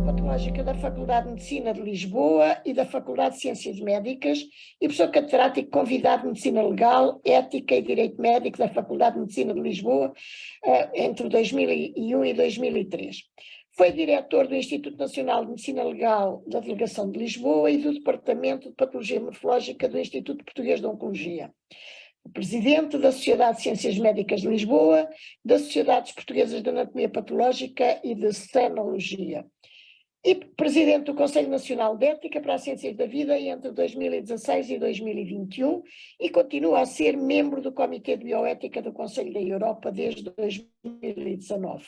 Patológica da Faculdade de Medicina de Lisboa e da Faculdade de Ciências Médicas e professor catedrático convidado de Medicina Legal, Ética e Direito Médico da Faculdade de Medicina de Lisboa entre 2001 e 2003. Foi diretor do Instituto Nacional de Medicina Legal da Delegação de Lisboa e do Departamento de Patologia Morfológica do Instituto Português de Oncologia. Presidente da Sociedade de Ciências Médicas de Lisboa, das Sociedades Portuguesas de Anatomia Patológica e de Senologia. E presidente do Conselho Nacional de Ética para as Ciências da Vida entre 2016 e 2021 e continua a ser membro do Comitê de Bioética do Conselho da Europa desde 2019.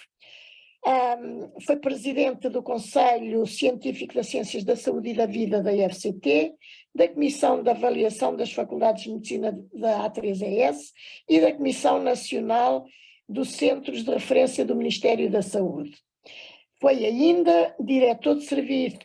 Foi presidente do Conselho Científico das Ciências da Saúde e da Vida da IFCT, da Comissão de Avaliação das Faculdades de Medicina da A3ES e da Comissão Nacional dos Centros de Referência do Ministério da Saúde. Foi ainda diretor do Serviço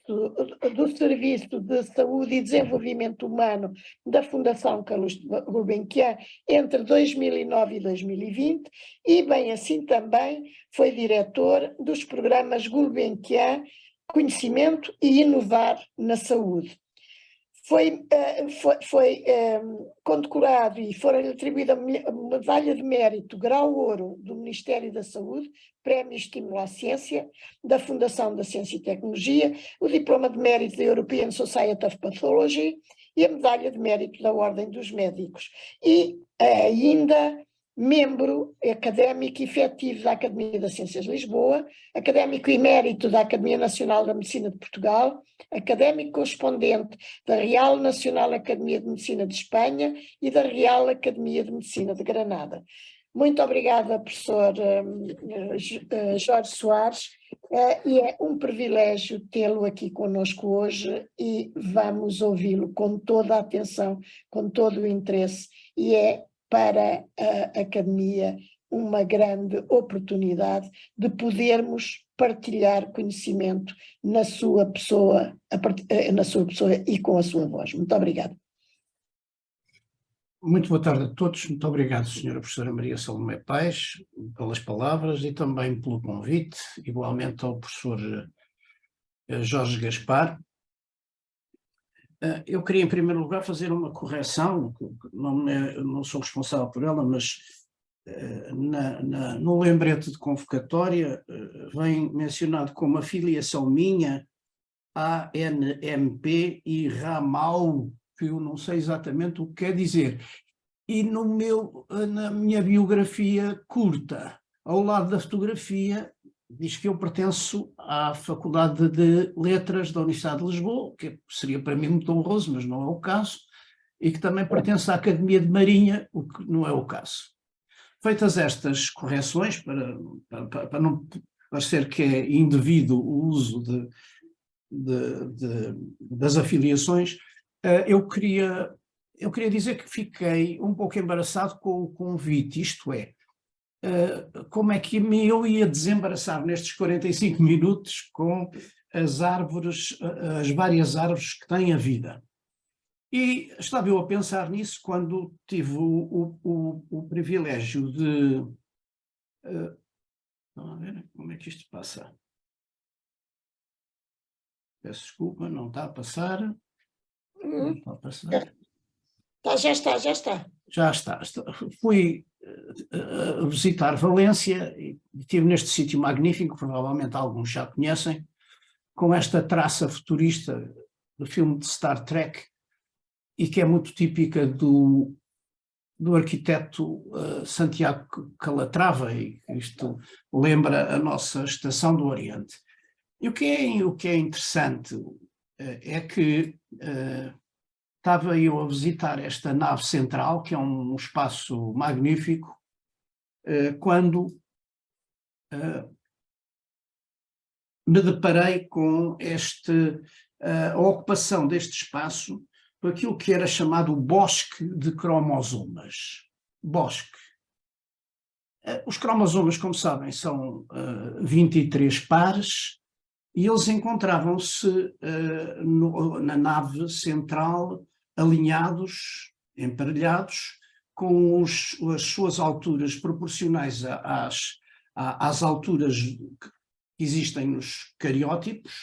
de Saúde e Desenvolvimento Humano da Fundação Carlos Gulbenkian entre 2009 e 2020 e, bem assim também, foi diretor dos programas Gulbenkian Conhecimento e Inovar na Saúde. Foi condecorado e foi-lhe atribuída a medalha de mérito grau ouro do Ministério da Saúde, Prémio Estímulo à Ciência, da Fundação da Ciência e Tecnologia, o diploma de mérito da European Society of Pathology e a medalha de mérito da Ordem dos Médicos. E ainda membro académico efetivo da Academia das Ciências de Lisboa, académico emérito da Academia Nacional da Medicina de Portugal, académico correspondente da Real Nacional Academia de Medicina de Espanha e da Real Academia de Medicina de Granada. Muito obrigada, professor Jorge Soares, e é um privilégio tê-lo aqui conosco hoje e vamos ouvi-lo com toda a atenção, com todo o interesse, e é para a Academia uma grande oportunidade de podermos partilhar conhecimento na sua pessoa e com a sua voz. Muito obrigada. Muito boa tarde a todos. Muito obrigado, Sra. Professora Maria Salomé Paes, pelas palavras e também pelo convite, igualmente ao professor Jorge Gaspar. Eu queria, em primeiro lugar, fazer uma correção, não sou responsável por ela, mas no lembrete de convocatória vem mencionado como afiliação minha ANMP e RAMAU, que eu não sei exatamente o que quer dizer. E na minha biografia curta, ao lado da fotografia, diz que eu pertenço à Faculdade de Letras da Universidade de Lisboa, que seria para mim muito honroso, mas não é o caso, e que também pertence à Academia de Marinha, o que não é o caso. Feitas estas correções, para não parecer que é indevido o uso das afiliações, eu queria dizer que fiquei um pouco embaraçado com o convite, isto é, como é que eu ia desembaraçar nestes 45 minutos com as árvores, as várias árvores que têm a vida. E estava eu a pensar nisso quando tive o privilégio de... Vamos ver como é que isto passa. Peço desculpa, não está a passar. Não está a passar. Já está. Já está. Fui visitar Valência e estive neste sítio magnífico, provavelmente alguns já conhecem, com esta traça futurista do filme de Star Trek e que é muito típica do arquiteto Santiago Calatrava, e isto lembra a nossa Estação do Oriente. E o que é interessante é que estava eu a visitar esta nave central, que é um espaço magnífico, quando me deparei com a ocupação deste espaço por aquilo que era chamado bosque de cromossomas. Bosque. Os cromossomas, como sabem, são 23 pares, e eles encontravam-se na nave central alinhados, emparelhados, com as suas alturas proporcionais às alturas que existem nos cariótipos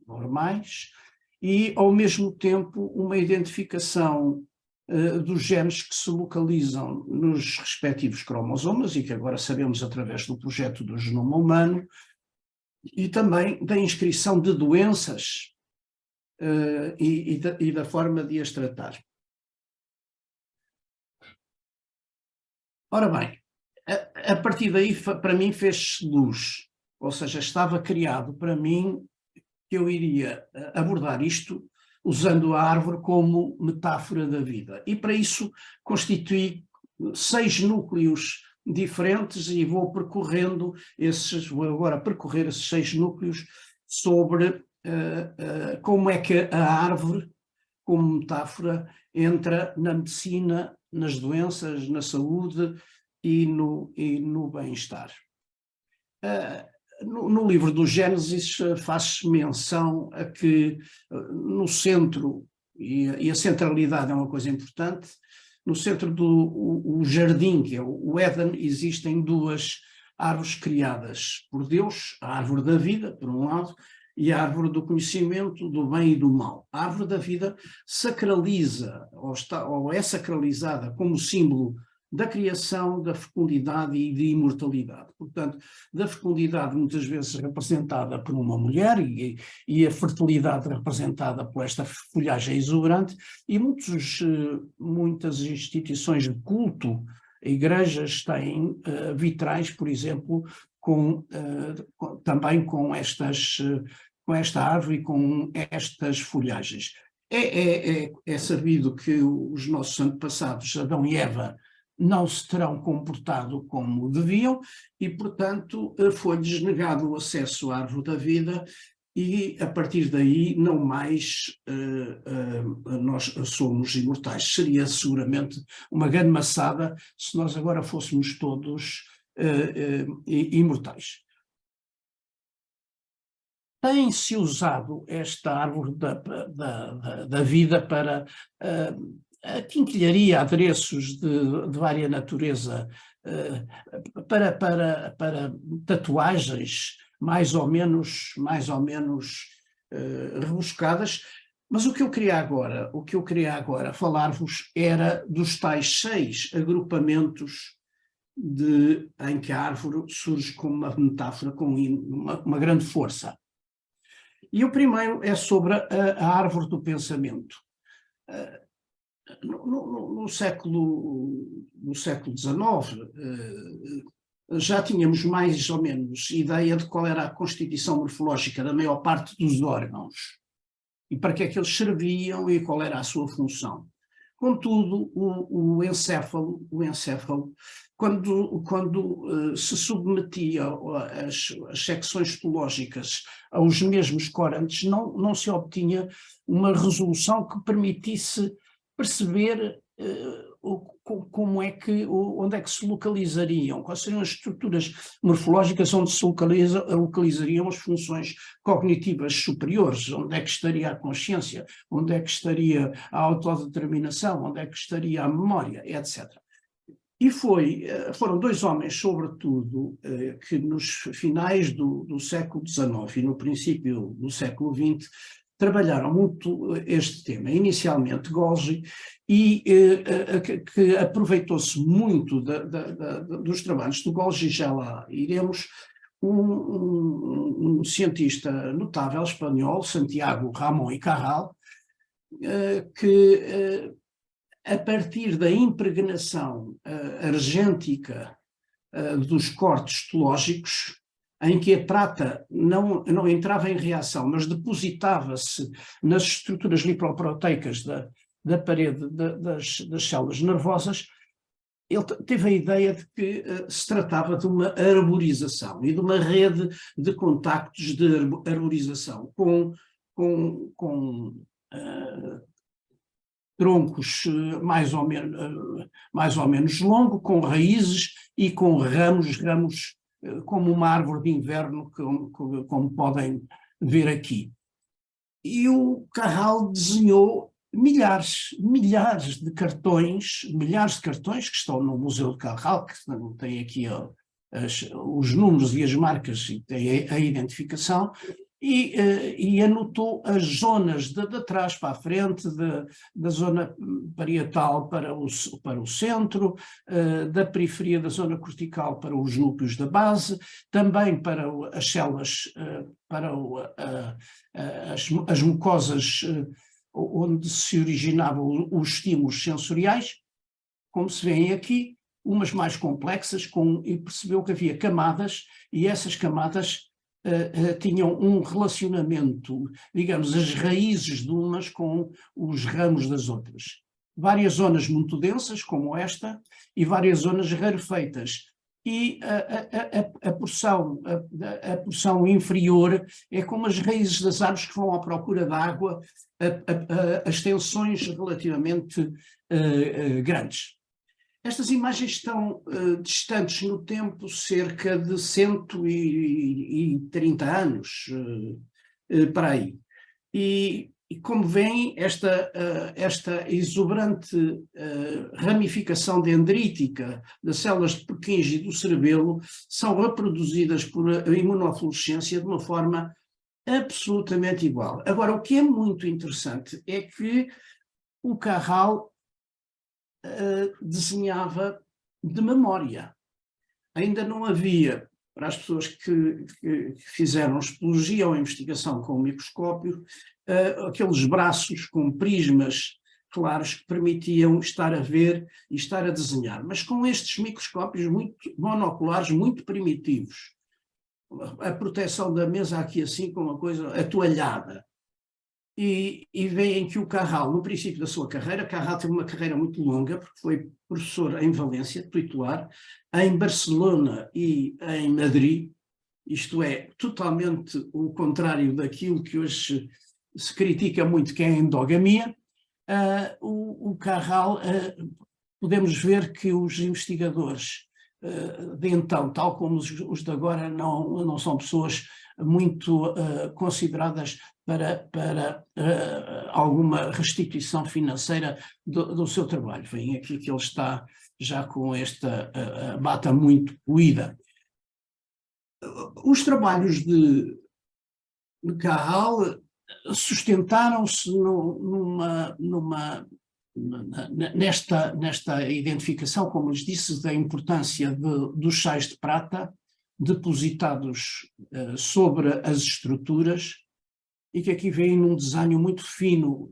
normais e, ao mesmo tempo, uma identificação dos genes que se localizam nos respectivos cromossomas e que agora sabemos através do projeto do genoma humano, e também da inscrição de doenças e da forma de as tratar. Ora bem, a partir daí para mim fez-se luz, ou seja, estava criado para mim que eu iria abordar isto usando a árvore como metáfora da vida. E para isso constituí 6 núcleos diferentes e vou agora percorrer esses 6 núcleos sobre como é que a árvore, como metáfora, entra na medicina, nas doenças, na saúde e no bem-estar. No livro do Gênesis faz-se menção a que no centro, e a centralidade é uma coisa importante, no centro do jardim, que é o Éden, existem 2 árvores criadas por Deus, a árvore da vida, por um lado, e a árvore do conhecimento do bem e do mal. A árvore da vida sacraliza, ou é sacralizada como símbolo da criação, da fecundidade e de imortalidade. Portanto, da fecundidade muitas vezes representada por uma mulher e a fertilidade representada por esta folhagem exuberante, e muitas instituições de culto, igrejas têm vitrais, por exemplo, também com esta árvore e com estas folhagens. É sabido que os nossos antepassados, Adão e Eva, não se terão comportado como deviam e, portanto, foi-lhes negado o acesso à árvore da vida e, a partir daí, não mais nós somos imortais. Seria seguramente uma grande maçada se nós agora fôssemos todos imortais. Tem-se usado esta árvore da vida para a quinquilharia, adereços de vária natureza, para tatuagens mais ou menos rebuscadas, mas o que eu queria agora falar-vos era dos tais 6 agrupamentos em que a árvore surge como uma metáfora com uma grande força. E o primeiro é sobre a árvore do pensamento. No século XIX, já tínhamos mais ou menos ideia de qual era a constituição morfológica da maior parte dos órgãos e para que é que eles serviam e qual era a sua função. Contudo, o encéfalo, quando se submetia as secções histológicas aos mesmos corantes, não se obtinha uma resolução que permitisse perceber onde é que se localizariam, quais seriam as estruturas morfológicas onde se localizariam as funções cognitivas superiores, onde é que estaria a consciência, onde é que estaria a autodeterminação, onde é que estaria a memória, etc. E foram 2 homens, sobretudo, que nos finais do século XIX e no princípio do século XX trabalharam muito este tema. Inicialmente Golgi, e que aproveitou-se muito dos trabalhos do Golgi, já lá iremos, um cientista notável espanhol, Santiago Ramón y Cajal, que a partir da impregnação argêntica dos cortes histológicos, em que a prata não entrava em reação, mas depositava-se nas estruturas lipoproteicas da parede das células nervosas, ele teve a ideia de que se tratava de uma arborização e de uma rede de contactos de arborização com troncos mais ou menos longos, com raízes e com ramos como uma árvore de inverno, como podem ver aqui. E o Cajal desenhou milhares de cartões que estão no Museu de Carral, que tem aqui os números e as marcas e tem a identificação, e anotou as zonas de trás para a frente, da zona parietal para o centro, da periferia da zona cortical para os núcleos da base, também para as células, para as mucosas onde se originavam os estímulos sensoriais, como se vêem aqui, umas mais complexas, e percebeu que havia camadas, e essas camadas tinham um relacionamento, digamos, as raízes de umas com os ramos das outras. Várias zonas muito densas, como esta, e várias zonas rarefeitas. E a porção inferior é como as raízes das árvores que vão à procura de água, as tensões relativamente grandes. Estas imagens estão distantes no tempo cerca de 130 anos, para aí. E como veem, esta exuberante ramificação dendrítica das células de Purkinje e do cerebelo são reproduzidas por imunofluorescência de uma forma absolutamente igual. Agora, o que é muito interessante é que o Carral desenhava de memória. Ainda não havia, para as pessoas que fizeram histologia ou investigação com o microscópio, aqueles braços com prismas claros que permitiam estar a ver e estar a desenhar. Mas com estes microscópios monoculares muito primitivos, a proteção da mesa aqui assim com uma coisa atoalhada, e veem que o Carral, no princípio da sua carreira, Carral teve uma carreira muito longa, porque foi professor em Valência, titular, em Barcelona e em Madrid, isto é, totalmente o contrário daquilo que hoje se critica muito, que é a endogamia. O Carral, podemos ver que os investigadores de então, tal como os de agora, não são pessoas muito consideradas para alguma restituição financeira do seu trabalho. Vem aqui que ele está já com esta bata muito poída. Os trabalhos de Carral sustentaram-se nesta identificação, como lhes disse, da importância dos sais de prata depositados sobre as estruturas, e que aqui vem num desenho muito fino,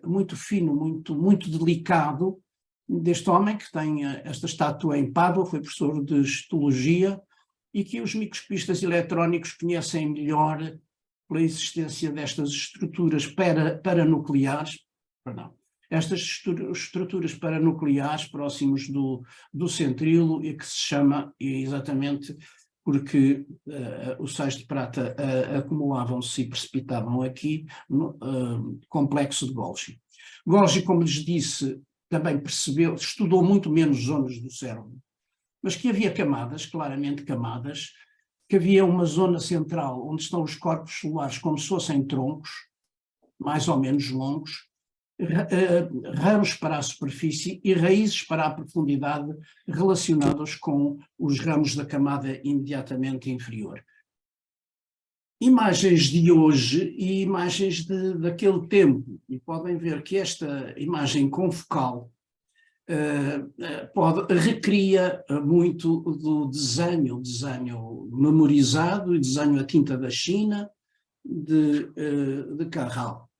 muito delicado, deste homem que tem esta estátua em Pádua, foi professor de histologia, e que os microscopistas eletrónicos conhecem melhor pela existência destas estruturas paranucleares, estas estruturas paranucleares próximos do centrilo, e que se chama exatamente porque os sais de prata acumulavam-se e precipitavam aqui no complexo de Golgi. Golgi, como lhes disse, também estudou muito menos zonas do cérebro, mas que havia camadas, claramente camadas, que havia uma zona central onde estão os corpos celulares como se fossem troncos, mais ou menos longos, ramos para a superfície e raízes para a profundidade relacionados com os ramos da camada imediatamente inferior. Imagens de hoje e imagens daquele tempo, e podem ver que esta imagem confocal recria muito do desenho memorizado e desenho a tinta da China de Carral.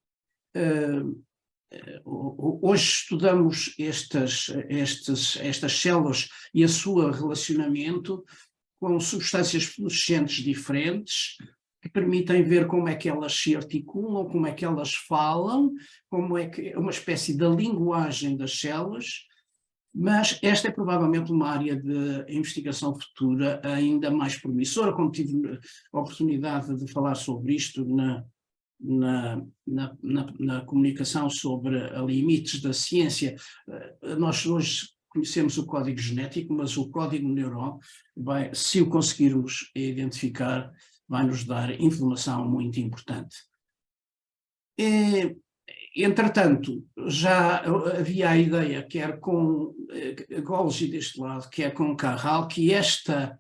Hoje estudamos estas células e o seu relacionamento com substâncias fluorescentes diferentes, que permitem ver como é que elas se articulam, como é que elas falam, como é que é uma espécie da linguagem das células, mas esta é provavelmente uma área de investigação futura ainda mais promissora, como tive a oportunidade de falar sobre isto na comunicação sobre limites da ciência. Nós hoje conhecemos o código genético, mas o código neural, se o conseguirmos identificar, vai nos dar informação muito importante. Entretanto, já havia a ideia, quer com Golgi deste lado, quer com Carral, que esta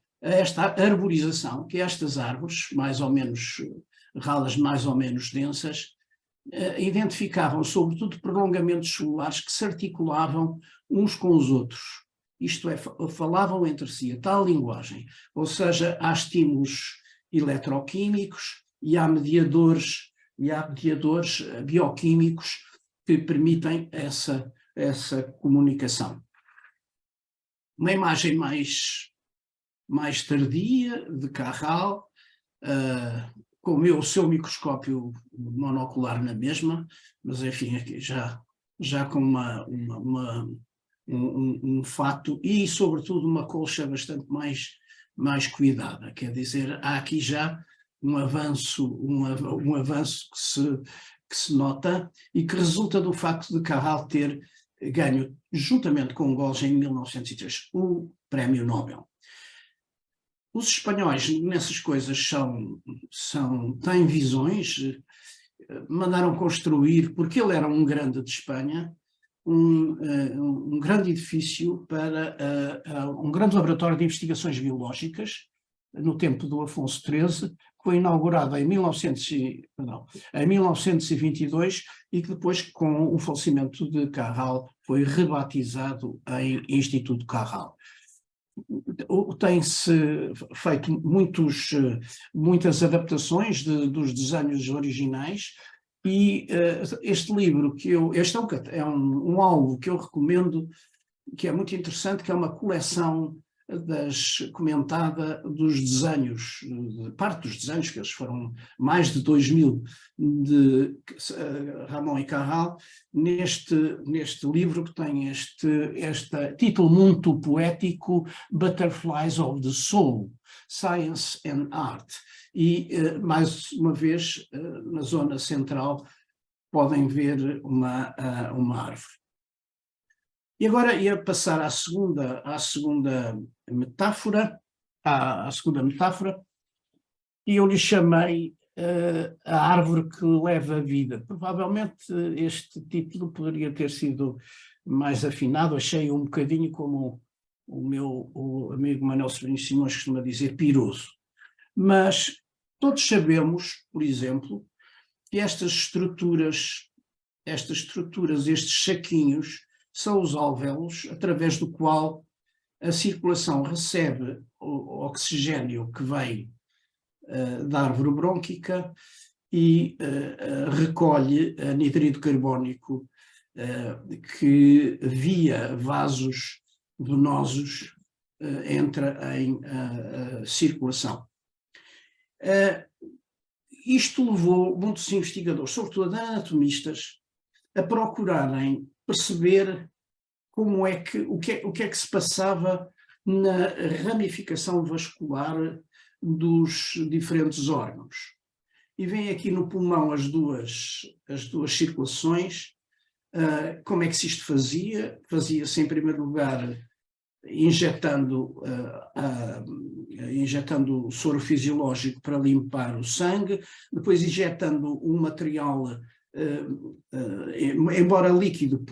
arborização, que estas árvores, mais ou menos ralas mais ou menos densas, identificavam sobretudo prolongamentos celulares que se articulavam uns com os outros. Isto é, falavam entre si a tal linguagem, ou seja, há estímulos eletroquímicos e há mediadores bioquímicos que permitem essa comunicação. Uma imagem mais tardia de Carral, com o seu microscópio monocular na mesma, mas enfim, aqui já com um fato e sobretudo uma colcha bastante mais cuidada, quer dizer, há aqui já um avanço que se nota e que resulta do facto de Carral ter ganho, juntamente com Golgi em 1903, o Prémio Nobel. Os espanhóis nessas coisas têm visões, mandaram construir, porque ele era um grande de Espanha, um grande edifício para um grande laboratório de investigações biológicas, no tempo do Afonso XIII, que foi inaugurado em 1922 e que depois, com o falecimento de Carral, foi rebatizado em Instituto Carral. Tem-se feito muitas adaptações dos desenhos originais e este livro, este é um álbum que eu recomendo, que é muito interessante, que é uma coleção comentada dos desenhos, parte dos desenhos, que eles foram mais de 2000, de Ramón e Cajal, neste livro que tem este título muito poético, Butterflies of the Soul, Science and Art. E, mais uma vez, na zona central, podem ver uma árvore. E agora ia passar à segunda metáfora, e eu lhe chamei a árvore que leva a vida. Provavelmente este título poderia ter sido mais afinado, achei um bocadinho como o amigo Manuel Sobrinho Simões costuma dizer, piroso. Mas todos sabemos, por exemplo, que estas estruturas, estes saquinhos, são os alvéolos através do qual a circulação recebe o oxigênio que vem da árvore brônquica e recolhe anidrido carbónico que via vasos venosos entra em circulação. Isto levou muitos investigadores, sobretudo anatomistas, a procurarem perceber o que é que se passava na ramificação vascular dos diferentes órgãos. E vem aqui no pulmão as duas circulações. Como é que se isto fazia? Fazia-se, em primeiro lugar, injetando soro fisiológico para limpar o sangue, depois injetando um material, embora líquido,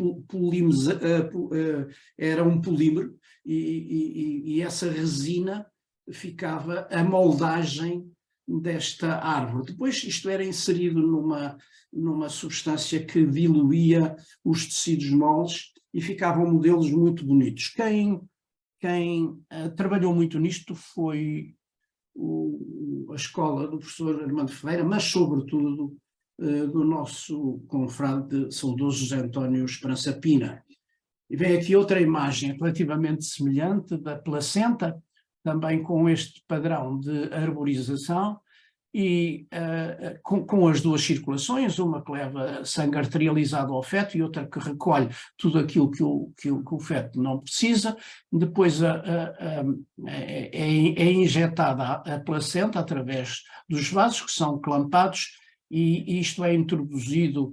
era um polímero, e essa resina ficava a moldagem desta árvore. Depois isto era inserido numa substância que diluía os tecidos moles e ficavam modelos muito bonitos. Quem trabalhou muito nisto foi a escola do professor Armando Ferreira, mas sobretudo do nosso confrade saudoso José António Esperança Pina. E vem aqui outra imagem relativamente semelhante da placenta, também com este padrão de arborização e com as duas circulações, uma que leva sangue arterializado ao feto e outra que recolhe tudo aquilo que o feto não precisa. Depois é injetada a placenta através dos vasos que são clampados e isto é introduzido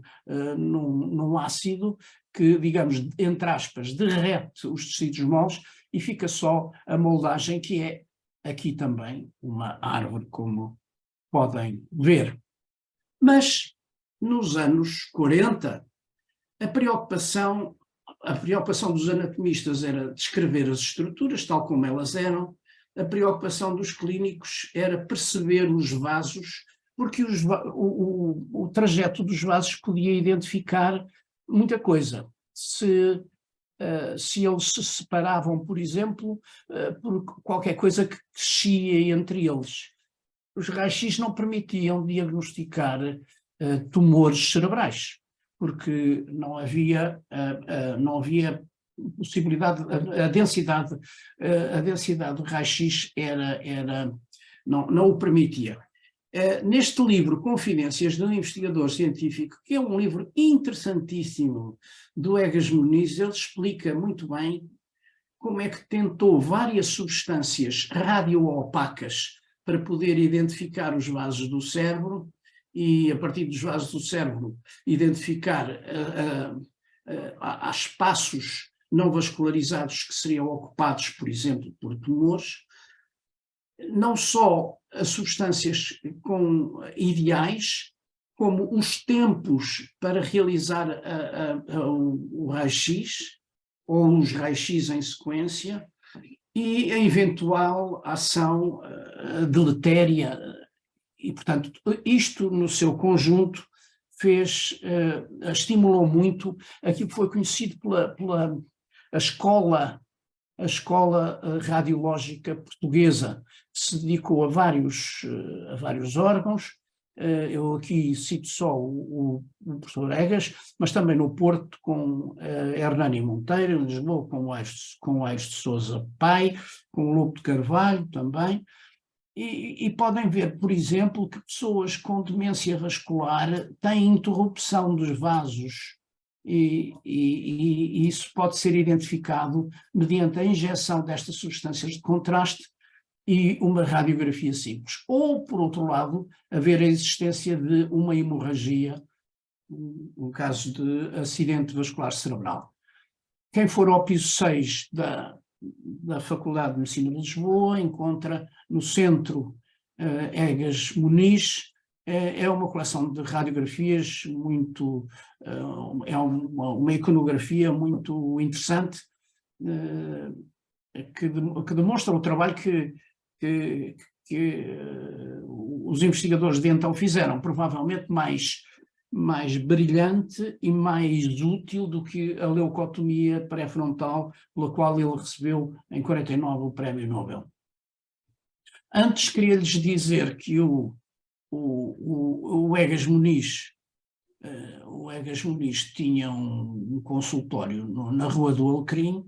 num ácido que, digamos, entre aspas, derrete os tecidos moles e fica só a moldagem, que é aqui também uma árvore, como podem ver. Mas nos anos 40, A preocupação dos anatomistas era descrever as estruturas tal como elas eram, a preocupação dos clínicos era perceber os vasos, porque o trajeto dos vasos podia identificar muita coisa. Se eles se separavam, por exemplo, por qualquer coisa que crescia entre eles. Os raios-x não permitiam diagnosticar tumores cerebrais, porque não havia possibilidade, a densidade do raio-x não o permitia. Neste livro, Confidências de um Investigador Científico, que é um livro interessantíssimo do Egas Muniz, ele explica muito bem como é que tentou várias substâncias radioopacas para poder identificar os vasos do cérebro e, a partir dos vasos do cérebro, identificar há espaços não vascularizados que seriam ocupados, por exemplo, por tumores. Não só as substâncias ideais, como os tempos para realizar o raio-x, ou os raios-x em sequência, e a eventual ação deletéria. E, portanto, isto no seu conjunto estimulou muito aquilo que foi conhecido pela escola radiológica portuguesa, que se dedicou a vários órgãos. Eu aqui cito só o professor Egas, mas também no Porto com Hernani Monteiro, em Lisboa com o Aires de Sousa Pai, com o Lobo de Carvalho também. E podem ver, por exemplo, que pessoas com demência vascular têm interrupção dos vasos e isso pode ser identificado mediante a injeção destas substâncias de contraste e uma radiografia simples. Ou, por outro lado, haver a existência de uma hemorragia, no caso de acidente vascular cerebral. Quem for ao piso 6 da Faculdade de Medicina de Lisboa encontra no centro Egas Muniz, é uma coleção de radiografias muito, é uma iconografia muito interessante que demonstra o trabalho que os investigadores de então fizeram, provavelmente mais brilhante e mais útil do que a leucotomia pré-frontal, pela qual ele recebeu em 49 o Prémio Nobel. Antes queria-lhes dizer que o Egas Muniz tinha um consultório na Rua do Alecrim,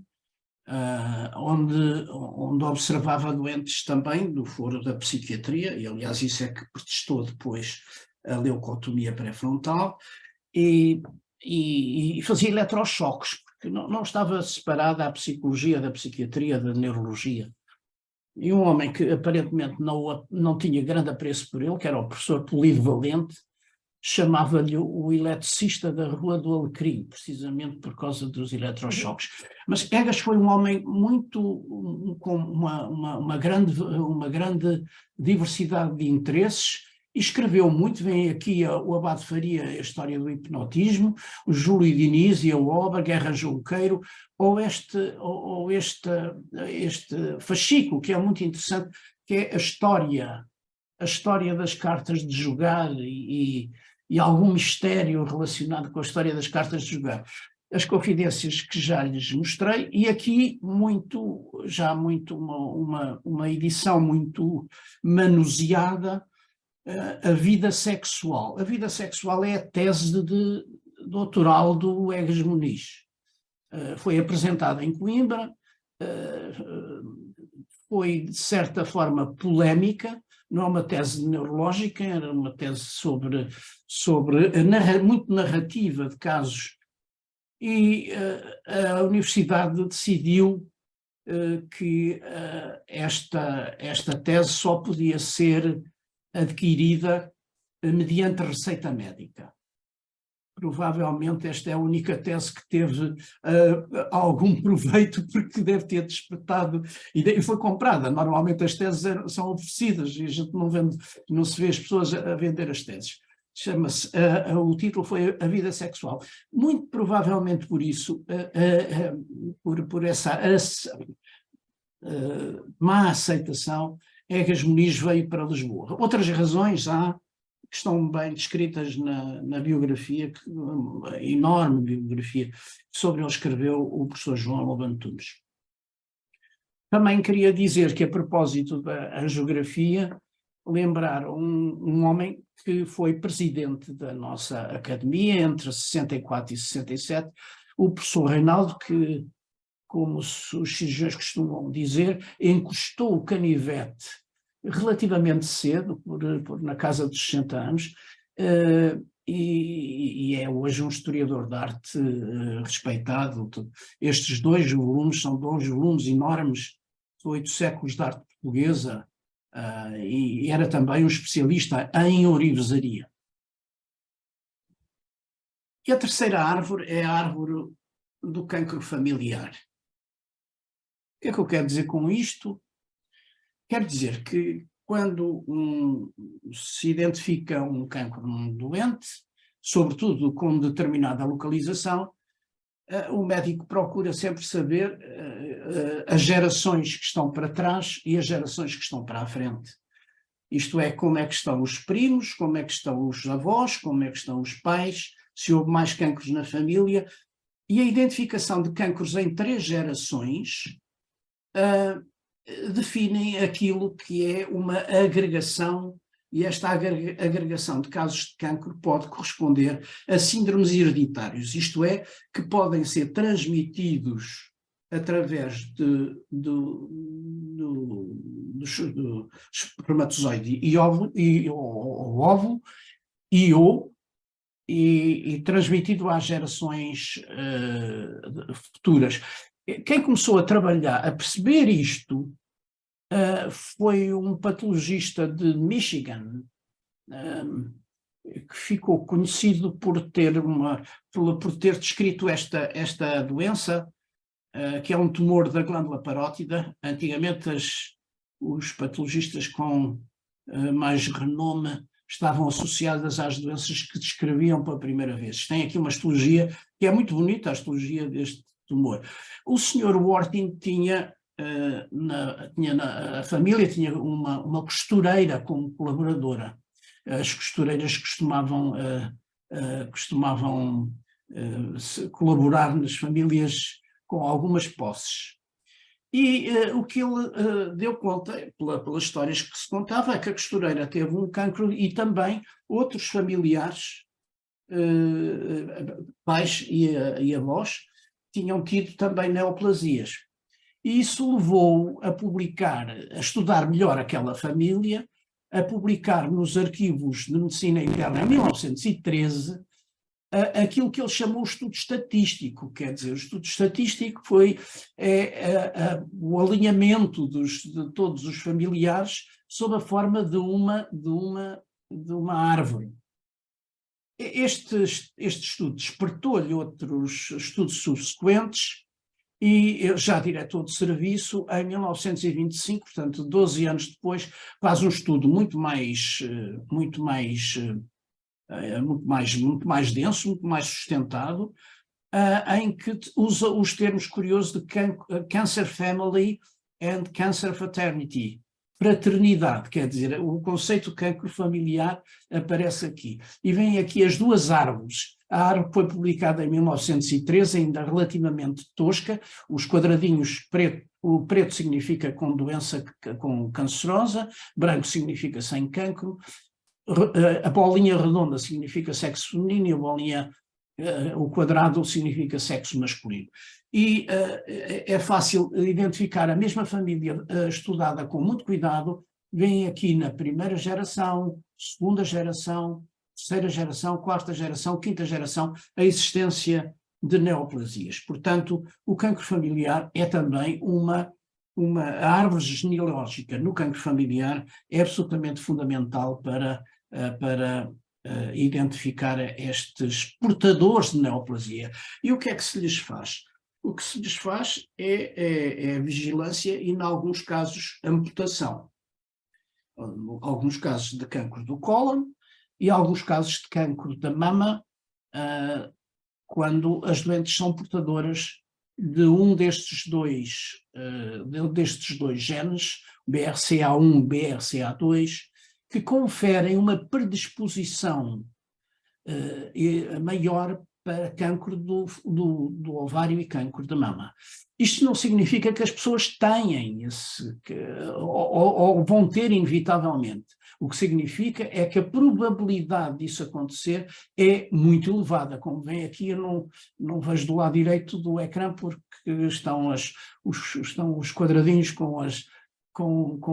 onde observava doentes também do foro da psiquiatria, e aliás isso é que pretextou depois a leucotomia pré-frontal, e fazia eletrochoques, porque não estava separada a psicologia da psiquiatria, da neurologia. E um homem que aparentemente não tinha grande apreço por ele, que era o professor Polido Valente, chamava-lhe o eletricista da Rua do Alecrim, precisamente por causa dos eletrochoques. Mas Egas foi um homem com uma grande diversidade de interesses, e escreveu muito. Vem aqui o Abade Faria, a história do hipnotismo, o Júlio Diniz e a obra, Guerra Junqueiro, ou este fascículo, que é muito interessante, que é a história das cartas de jogar e algum mistério relacionado com a história das cartas de jogar. As confidências que já lhes mostrei, e aqui uma edição muito manuseada, a vida sexual. A vida sexual é a tese de doutoral do Egas Muniz. Foi apresentada em Coimbra, foi de certa forma polémica, não é uma tese neurológica, era uma tese muito narrativa de casos, e a Universidade decidiu que esta tese só podia ser adquirida mediante receita médica. Provavelmente esta é a única tese que teve algum proveito, porque deve ter despertado, e foi comprada. Normalmente as teses são oferecidas e a gente não se vê as pessoas a vender as teses. chama-se, o título foi A Vida Sexual. Muito provavelmente por isso, por essa má aceitação, Egas Muniz veio para Lisboa. Outras razões há, que estão bem descritas na biografia, uma enorme biografia, sobre ele escreveu o professor João Lobo Antunes. Também queria dizer que, a propósito da geografia, lembrar um homem que foi presidente da nossa academia entre 64 e 67, o professor Reinaldo, que, como os cirurgiões costumam dizer, encostou o canivete relativamente cedo, na casa dos 60 anos, e é hoje um historiador de arte respeitado. Estes 2 volumes são 2 volumes enormes, 8 séculos de arte portuguesa, e era também um especialista em ourivesaria. E a terceira árvore é a árvore do cancro familiar. O que é que eu quero dizer com isto? Quero dizer que quando se identifica um cancro num doente, sobretudo com determinada localização, o médico procura sempre saber as gerações que estão para trás e as gerações que estão para a frente. Isto é, como é que estão os primos, como é que estão os avós, como é que estão os pais, se houve mais cancros na família. E a identificação de cancros em 3 gerações definem aquilo que é uma agregação, e esta agregação de casos de cancro pode corresponder a síndromes hereditários, isto é, que podem ser transmitidos através do espermatozoide e óvulo e transmitido às gerações futuras. Quem começou a trabalhar, a perceber isto, foi um patologista de Michigan, que ficou conhecido por ter descrito esta doença, que é um tumor da glândula parótida. Antigamente os patologistas com mais renome estavam associadas às doenças que descreviam pela primeira vez. Tem aqui uma histologia que é muito bonita, a histologia deste tumor. O Sr. Worthing tinha a família tinha uma costureira como colaboradora. As costureiras costumavam colaborar nas famílias com algumas posses. E o que ele deu conta, pelas histórias que se contava, é que a costureira teve um cancro e também outros familiares, pais e avós, tinham tido também neoplasias. E isso levou a publicar, a estudar melhor aquela família, a publicar nos arquivos de medicina interna em 1913 aquilo que ele chamou o estudo estatístico. Quer dizer, o estudo estatístico foi o alinhamento de todos os familiares sob a forma de uma árvore. Este estudo despertou-lhe outros estudos subsequentes, e já diretor de serviço, em 1925, portanto 12 anos depois, faz um estudo muito mais denso, muito mais sustentado, em que usa os termos curiosos de Cancer Family and Cancer Fraternity, fraternidade, quer dizer, o conceito de cancro familiar aparece aqui. E vem aqui as 2 árvores. A árvore foi publicada em 1913, ainda relativamente tosca, os quadradinhos o preto significa com doença cancerosa, branco significa sem cancro, a bolinha redonda significa sexo feminino e a bolinha, o quadrado significa sexo masculino. E é fácil identificar a mesma família estudada com muito cuidado, vem aqui na primeira geração, segunda geração, terceira geração, quarta geração, quinta geração, a existência de neoplasias. Portanto, o cancro familiar é também a árvore genealógica no cancro familiar é absolutamente fundamental para identificar estes portadores de neoplasia. E o que é que se lhes faz? O que se lhes faz é vigilância e, em alguns casos, amputação. Alguns casos de cancro do cólon e alguns casos de cancro da mama, quando as doentes são portadoras de um destes dois genes, BRCA1, BRCA2, que conferem uma predisposição maior para cancro do ovário e cancro da mama. Isto não significa que as pessoas têm ou vão ter inevitavelmente. O que significa é que a probabilidade disso acontecer é muito elevada. Como vem aqui, eu não vejo do lado direito do ecrã porque estão os quadradinhos com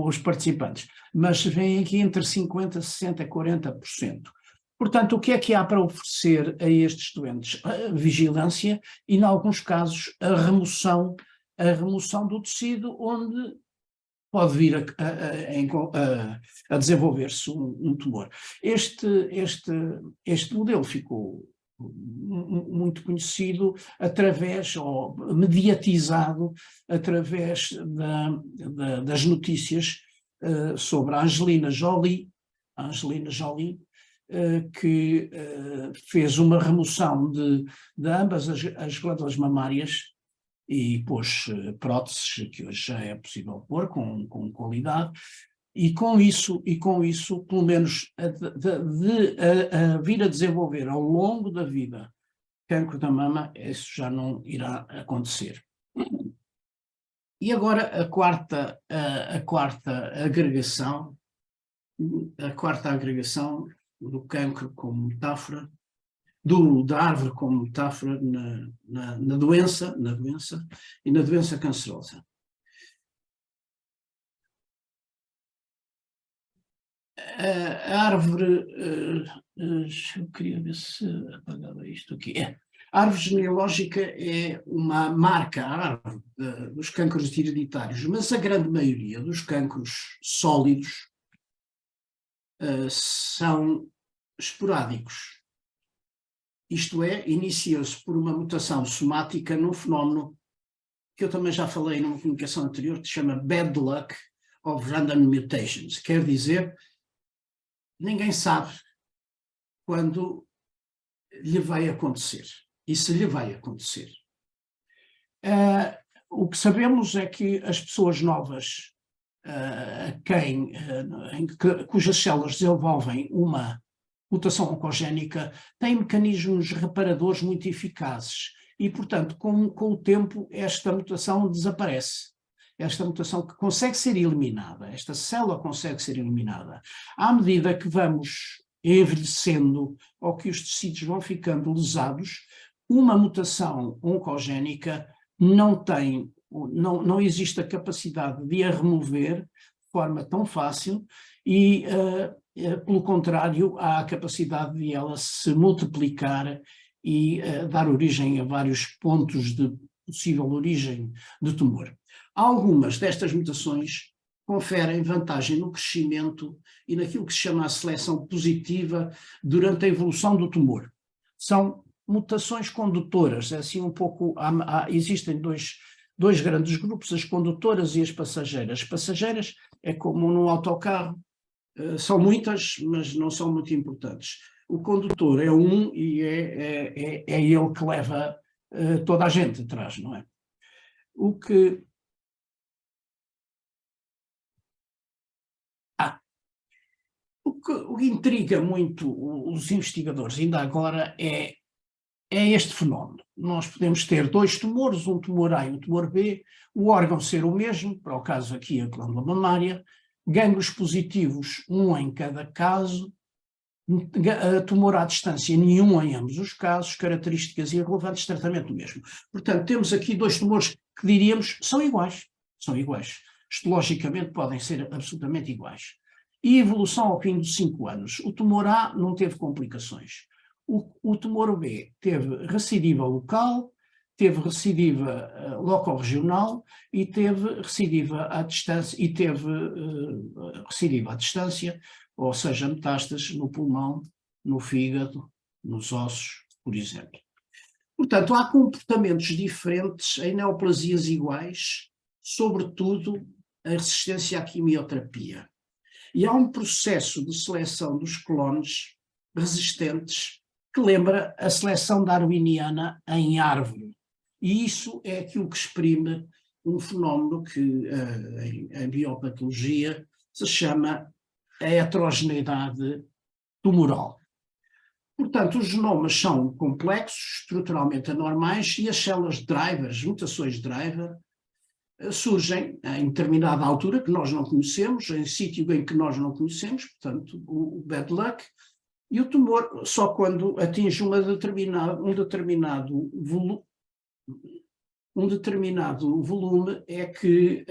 os participantes, mas vem aqui entre 50%, 60% e 40%. Portanto, o que é que há para oferecer a estes doentes? A vigilância e, em alguns casos, a remoção do tecido, onde pode vir a desenvolver-se um tumor. Este modelo ficou muito conhecido ou mediatizado através das notícias sobre a Angelina Jolie, que fez uma remoção de ambas as glândulas mamárias e pôs próteses que hoje já é possível pôr com qualidade, e com isso, pelo menos, a vir a desenvolver ao longo da vida cancro da mama, isso já não irá acontecer. E agora a quarta agregação do cancro como metáfora, da árvore como metáfora na doença e na doença cancerosa. A árvore, eu queria ver se apagava isto aqui. A árvore genealógica é uma marca, a árvore dos cancros hereditários, mas a grande maioria dos cancros sólidos são esporádicos. Isto é, inicia-se por uma mutação somática num fenómeno que eu também já falei numa comunicação anterior, que se chama bad luck of random mutations. Quer dizer, ninguém sabe quando lhe vai acontecer e se lhe vai acontecer. O que sabemos é que as pessoas novas, cujas células desenvolvem uma mutação oncogénica, têm mecanismos reparadores muito eficazes e, portanto, com o tempo, esta mutação desaparece. Esta mutação que consegue ser eliminada, esta célula consegue ser eliminada. À medida que vamos envelhecendo ou que os tecidos vão ficando lesados, uma mutação oncogénica não existe a capacidade de a remover de forma tão fácil e, pelo contrário, há a capacidade de ela se multiplicar e dar origem a vários pontos de possível origem de tumor. Algumas destas mutações conferem vantagem no crescimento e naquilo que se chama a seleção positiva durante a evolução do tumor. São mutações condutoras, é assim um pouco, existem dois grandes grupos, as condutoras e as passageiras. As passageiras é como num autocarro, são muitas, mas não são muito importantes. O condutor é um e é ele que leva toda a gente atrás, não é? O que intriga muito os investigadores ainda agora é este fenómeno. Nós podemos ter dois tumores, um tumor A e um tumor B, o órgão ser o mesmo, para o caso aqui a glândula mamária, gânglios positivos, um em cada caso, tumor à distância, nenhum em ambos os casos, características irrelevantes, tratamento mesmo. Portanto, temos aqui dois tumores que diríamos são iguais. Histologicamente podem ser absolutamente iguais. E evolução ao fim dos 5 anos. O tumor A não teve complicações. O tumor B teve recidiva local, teve recidiva locorregional e teve recidiva à distância, ou seja, metástases no pulmão, no fígado, nos ossos, por exemplo. Portanto, há comportamentos diferentes em neoplasias iguais, sobretudo a resistência à quimioterapia. E há um processo de seleção dos clones resistentes, que lembra a seleção darwiniana em árvore. E isso é aquilo que exprime um fenómeno que em biopatologia se chama a heterogeneidade tumoral. Portanto, os genomas são complexos, estruturalmente anormais, e as células drivers, mutações driver, surgem em determinada altura que nós não conhecemos, em sítio em que nós não conhecemos, portanto, o bad luck, e o tumor só quando atinge um determinado volume é que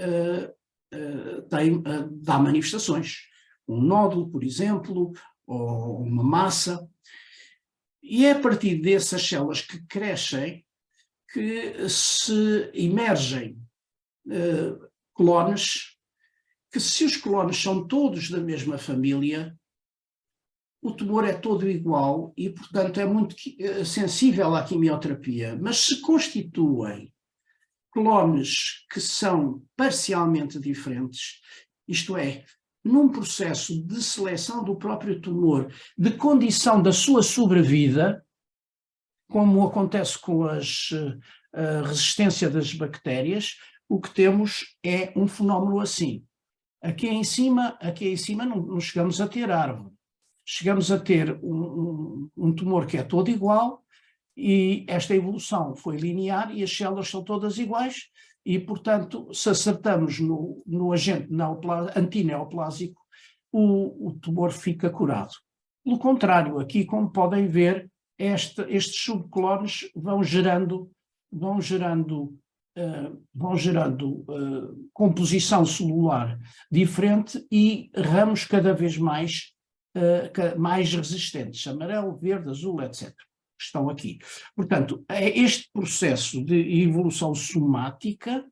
dá manifestações. Um nódulo, por exemplo, ou uma massa. E é a partir dessas células que crescem que se emergem clones, que se os clones são todos da mesma família, o tumor é todo igual e, portanto, é muito sensível à quimioterapia. Mas se constituem clones que são parcialmente diferentes, isto é, num processo de seleção do próprio tumor, de condição da sua sobrevida, como acontece com a resistência das bactérias, o que temos é um fenómeno assim. Aqui em cima não chegamos a ter árvore. Chegamos a ter um tumor que é todo igual e esta evolução foi linear e as células são todas iguais e, portanto, se acertamos no agente antineoplásico, o tumor fica curado. Pelo contrário, aqui, como podem ver, estes subclones vão gerando composição celular diferente e ramos cada vez mais resistentes, amarelo, verde, azul, etc. Estão aqui. Portanto, este processo de evolução somática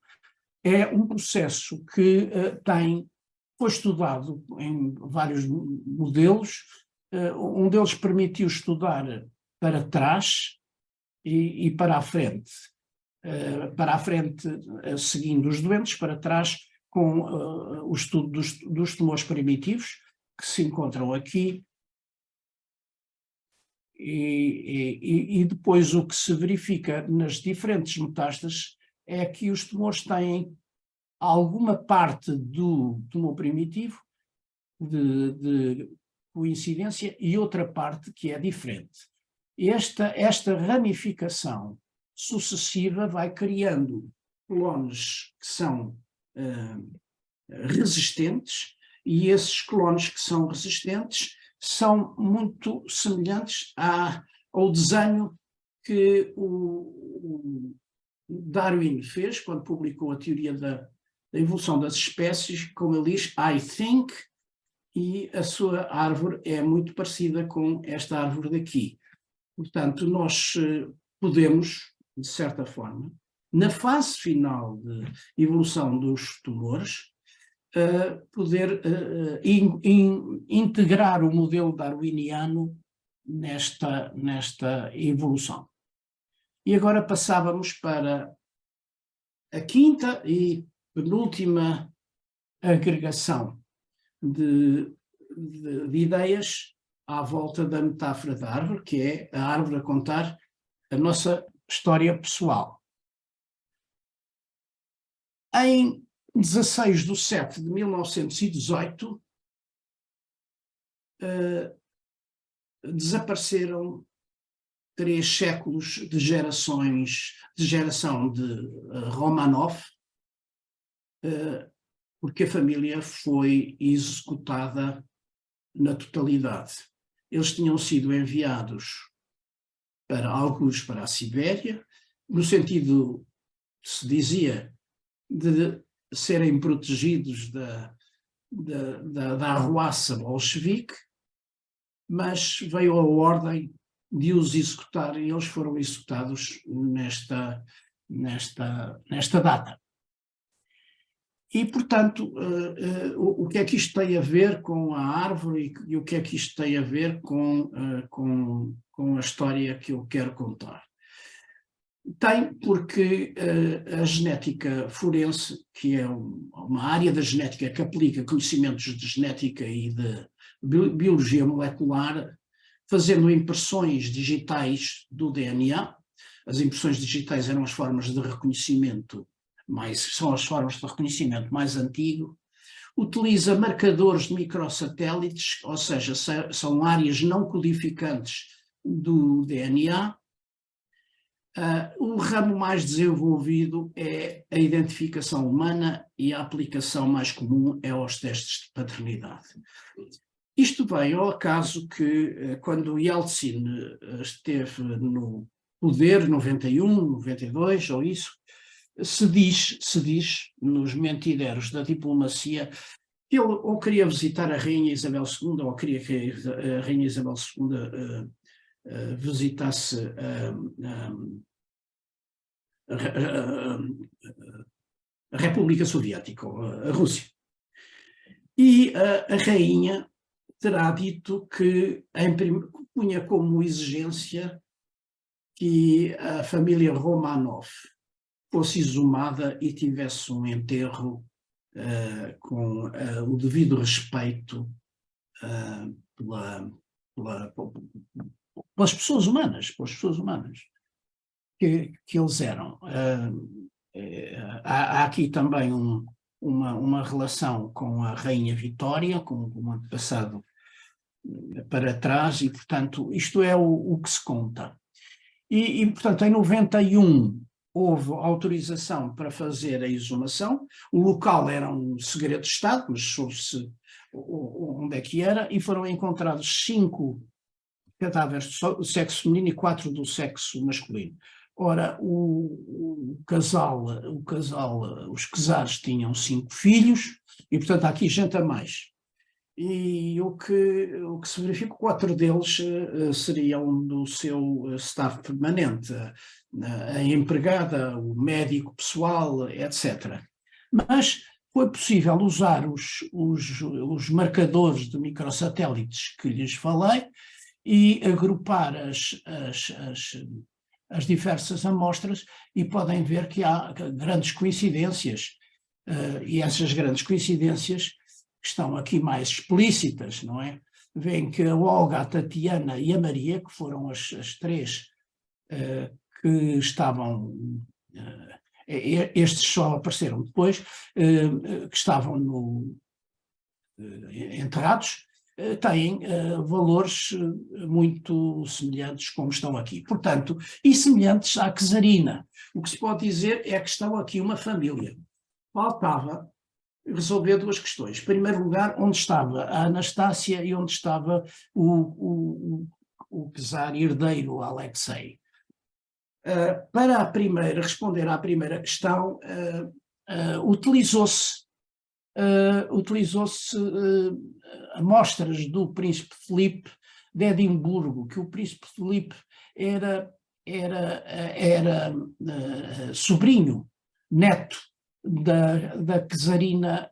é um processo que foi estudado em vários modelos. Um deles permitiu estudar para trás e para a frente. Para a frente, seguindo os doentes, para trás, com o estudo dos tumores primitivos, que se encontram aqui, e depois o que se verifica nas diferentes metástases é que os tumores têm alguma parte do tumor primitivo de coincidência e outra parte que é diferente. Esta ramificação sucessiva vai criando clones que são resistentes, e esses clones que são resistentes são muito semelhantes ao desenho que o Darwin fez quando publicou a teoria da evolução das espécies, como ele diz, I think, e a sua árvore é muito parecida com esta árvore daqui. Portanto, nós podemos, de certa forma, na fase final de evolução dos tumores, poder integrar o modelo darwiniano nesta evolução. E agora passávamos para a quinta e penúltima agregação de ideias à volta da metáfora da árvore, que é a árvore a contar a nossa história pessoal. Em 16/7/1918, desapareceram 3 séculos de geração de Romanov, porque a família foi executada na totalidade. Eles tinham sido enviados alguns para a Sibéria, no sentido, se dizia, de serem protegidos da arruaça bolchevique, mas veio a ordem de os executar e eles foram executados nesta data. E, portanto, o que é que isto tem a ver com a árvore e o que é que isto tem a ver com a história que eu quero contar? Tem, porque a genética forense, que é uma área da genética que aplica conhecimentos de genética e de biologia molecular, fazendo impressões digitais do DNA. As impressões digitais eram as formas de reconhecimento são as formas de reconhecimento mais antigo. Utiliza marcadores de microsatélites, ou seja, são áreas não codificantes do DNA. O ramo mais desenvolvido é a identificação humana e a aplicação mais comum é aos testes de paternidade. Isto vem ao acaso que, quando Yeltsin esteve no poder, 91, 92, ou isso, se diz nos mentideros da diplomacia que ele ou queria visitar a Rainha Isabel II ou queria que a Rainha Isabel II visitasse a República Soviética, ou a Rússia. E a rainha terá dito que punha como exigência que a família Romanov fosse exumada e tivesse um enterro com o devido respeito pelas pessoas humanas, que eles eram. Há aqui também uma relação com a Rainha Vitória, com um antepassado para trás, e, portanto, isto é o que se conta. E, portanto, em 91 houve autorização para fazer a exumação. O local era um segredo de Estado, mas soube-se onde é que era, e foram encontrados 5 cadáveres do sexo feminino e 4 do sexo masculino. Ora, os casares tinham 5 filhos, e, portanto, há aqui gente a mais. E o que se verifica, 4 deles seriam do seu staff permanente, a empregada, o médico pessoal, etc. Mas foi possível usar os marcadores de microsatélites que lhes falei e agrupar as diversas amostras, e podem ver que há grandes coincidências, e essas grandes coincidências estão aqui mais explícitas, não é? Vêem que a Olga, a Tatiana e a Maria, que foram as 3 que estavam, estes só apareceram depois, que estavam enterrados, têm valores muito semelhantes como estão aqui. Portanto, e semelhantes à Czarina. O que se pode dizer é que estão aqui uma família. Faltava resolver 2 questões. Em primeiro lugar, onde estava a Anastácia e onde estava o czar herdeiro Alexei. Para responder à primeira questão, utilizou-se amostras do príncipe Filipe de Edimburgo, que o príncipe Filipe era sobrinho, neto da czarina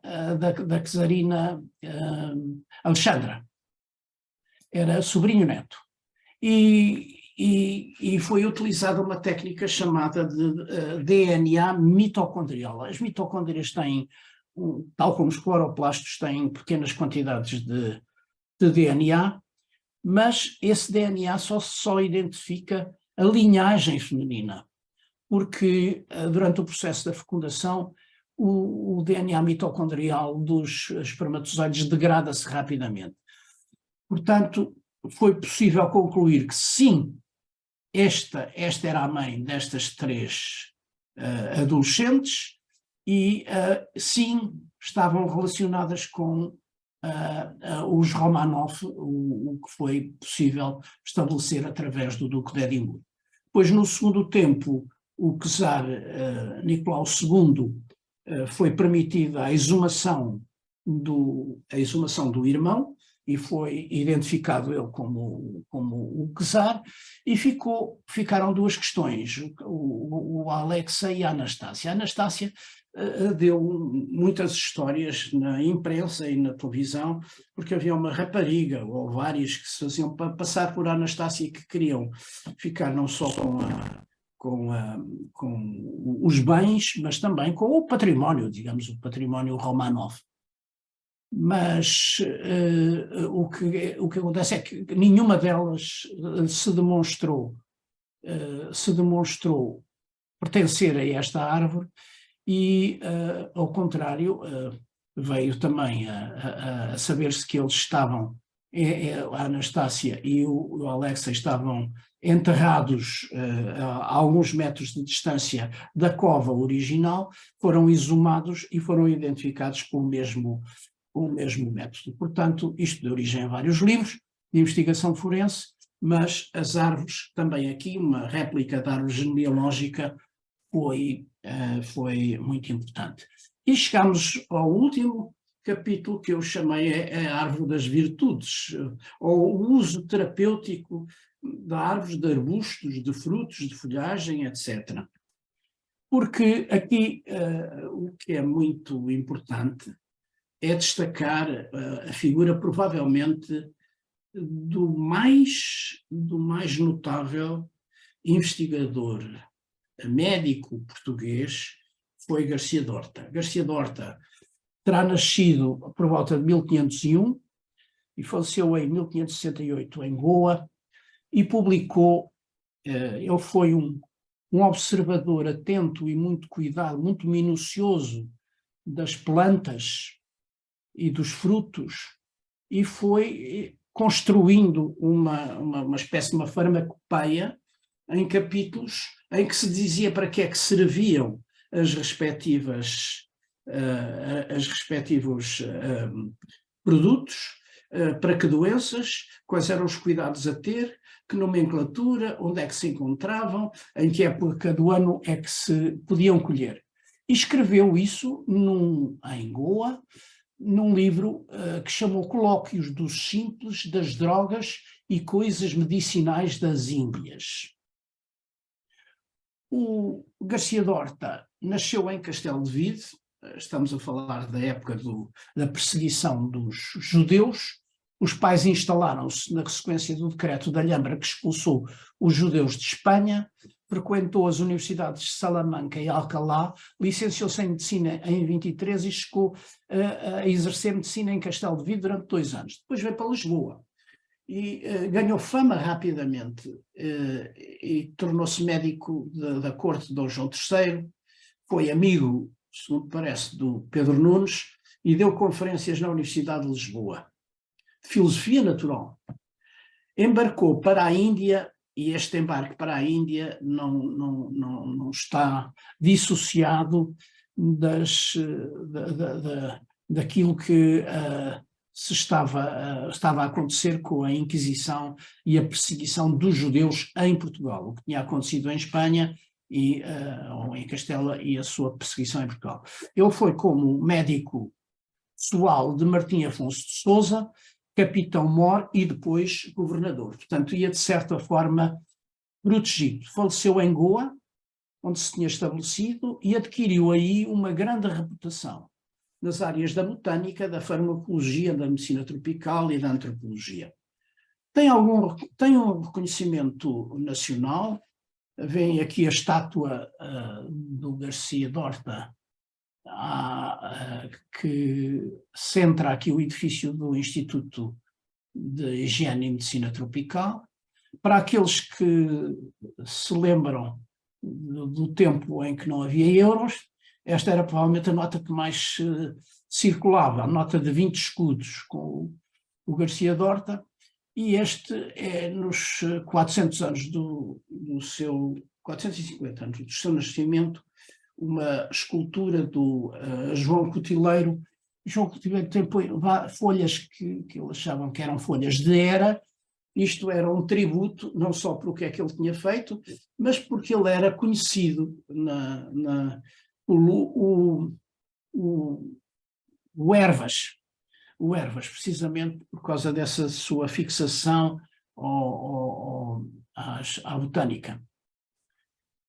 Alexandra. Era sobrinho neto. E foi utilizada uma técnica chamada de DNA mitocondrial. As mitocôndrias têm, tal como os cloroplastos, têm pequenas quantidades de DNA, mas esse DNA só identifica a linhagem feminina, porque durante o processo da fecundação o DNA mitocondrial dos espermatozoides degrada-se rapidamente. Portanto, foi possível concluir que sim, esta era a mãe destas 3 adolescentes, e sim, estavam relacionadas com os Romanov, o que foi possível estabelecer através do Duque de Edimburgo. Depois, no segundo tempo, o czar Nicolau II foi permitida a exumação do irmão, e foi identificado ele como o czar, e ficaram 2 questões, o Alexei e a Anastácia. A Anastácia deu muitas histórias na imprensa e na televisão, porque havia uma rapariga, ou várias, que se faziam passar por Anastácia, que queriam ficar não só com os bens, mas também com o património, digamos, o património Romanov. o que acontece é que nenhuma delas se demonstrou pertencer a esta árvore e, ao contrário, veio também a saber-se que eles estavam, a Anastácia e o Alexei estavam enterrados a alguns metros de distância da cova original, foram exumados e foram identificados com o mesmo método. Portanto, isto deu origem a vários livros de investigação forense, mas as árvores, também aqui uma réplica da árvore genealógica foi muito importante. E chegamos ao último capítulo, que eu chamei a árvore das virtudes, ou o uso terapêutico de árvores, de arbustos, de frutos, de folhagem, etc. Porque aqui o que é muito importante é destacar a figura, provavelmente, do mais notável investigador médico português, foi Garcia Dorta. Garcia Dorta terá nascido por volta de 1501 e faleceu em 1568 em Goa e publicou, ele foi um observador atento e muito cuidado, muito minucioso das plantas e dos frutos, e foi construindo uma espécie de uma farmacopeia em capítulos em que se dizia para que é que serviam as respectivos produtos, para que doenças, quais eram os cuidados a ter, que nomenclatura, onde é que se encontravam, em que época do ano é que se podiam colher. E escreveu isso em Goa, num livro que chamou Colóquios dos Simples, das Drogas e Coisas Medicinais das Índias. O Garcia Dorta nasceu em Castelo de Vide, estamos a falar da época da perseguição dos judeus. Os pais instalaram-se na sequência do decreto de Alhambra que expulsou os judeus de Espanha, frequentou as universidades de Salamanca e Alcalá, licenciou-se em medicina em 23 e chegou a exercer medicina em Castelo de Vide durante 2 anos. Depois veio para Lisboa e ganhou fama rapidamente e tornou-se médico da corte de Dom João III, foi amigo, segundo parece, do Pedro Nunes e deu conferências na Universidade de Lisboa, de filosofia natural. Embarcou para a Índia e este embarque para a Índia não está dissociado daquilo que estava a acontecer com a Inquisição e a perseguição dos judeus em Portugal, o que tinha acontecido em Espanha ou em Castela e a sua perseguição em Portugal. Ele foi como médico pessoal de Martim Afonso de Sousa, capitão-mor e depois governador. Portanto, ia de certa forma protegido. Faleceu em Goa, onde se tinha estabelecido, e adquiriu aí uma grande reputação nas áreas da botânica, da farmacologia, da medicina tropical e da antropologia. Tem um reconhecimento nacional. Vem aqui a estátua do Garcia Dorta, que centra aqui o edifício do Instituto de Higiene e Medicina Tropical. Para aqueles que se lembram do tempo em que não havia euros, esta era provavelmente a nota que mais circulava, a nota de 20 escudos com o Garcia Dorta, e este é nos 400 anos 450 anos do seu nascimento, uma escultura do João Cotileiro. João Cotileiro tem folhas que eles achavam que eram folhas de era. Isto era um tributo, não só por o que é que ele tinha feito, mas porque ele era conhecido o Hervas, precisamente por causa dessa sua fixação à botânica.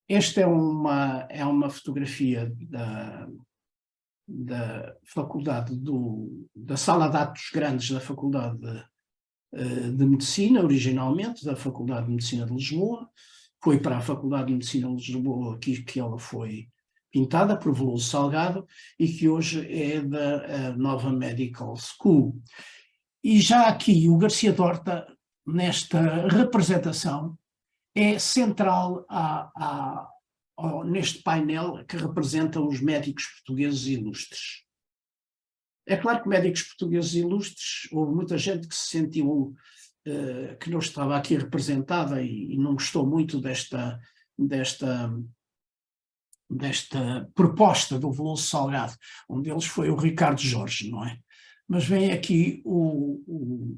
Esta é uma fotografia da faculdade da Sala de Atos Grandes da Faculdade de Medicina, originalmente, da Faculdade de Medicina de Lisboa. Foi para a Faculdade de Medicina de Lisboa que ela foi pintada por Veloso Salgado e que hoje é da Nova Medical School. E já aqui o Garcia Dorta, nesta representação, é central neste painel que representa os médicos portugueses ilustres. É claro que médicos portugueses ilustres, houve muita gente que se sentiu que não estava aqui representada e não gostou muito desta proposta do Veloso Salgado. Um deles foi o Ricardo Jorge, não é? Mas vem aqui o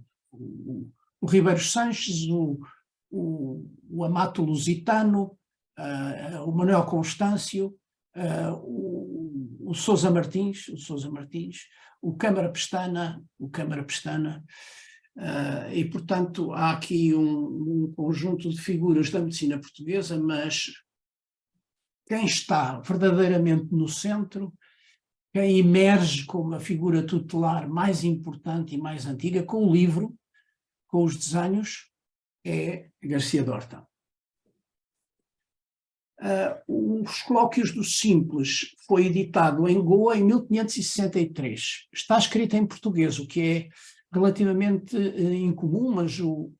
Ribeiro Sanches, o Amato Lusitano, o Manuel Constâncio, o Sousa Martins, o Câmara Pestana, e portanto há aqui um conjunto de figuras da medicina portuguesa, mas quem está verdadeiramente no centro, quem emerge como a figura tutelar mais importante e mais antiga, com o livro, com os desenhos, é Garcia Dorta. Os Colóquios do Simples foi editado em Goa em 1563. Está escrito em português, o que é relativamente incomum, mas o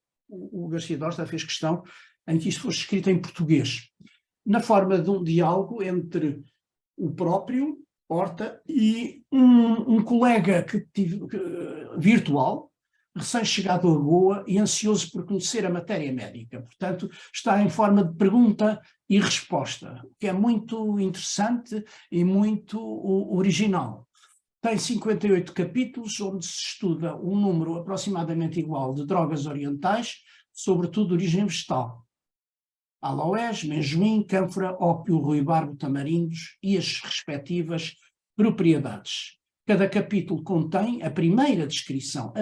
Garcia Dorta fez questão em que isto fosse escrito em português, na forma de um diálogo entre o próprio Horta e um colega virtual, recém-chegado a Goa e ansioso por conhecer a matéria médica. Portanto, está em forma de pergunta e resposta, o que é muito interessante e muito original. Tem 58 capítulos, onde se estuda um número aproximadamente igual de drogas orientais, sobretudo de origem vegetal. Aloés, menjoim, cânfora, ópio, ruibarbo, tamarindos e as respectivas propriedades. Cada capítulo contém a primeira descrição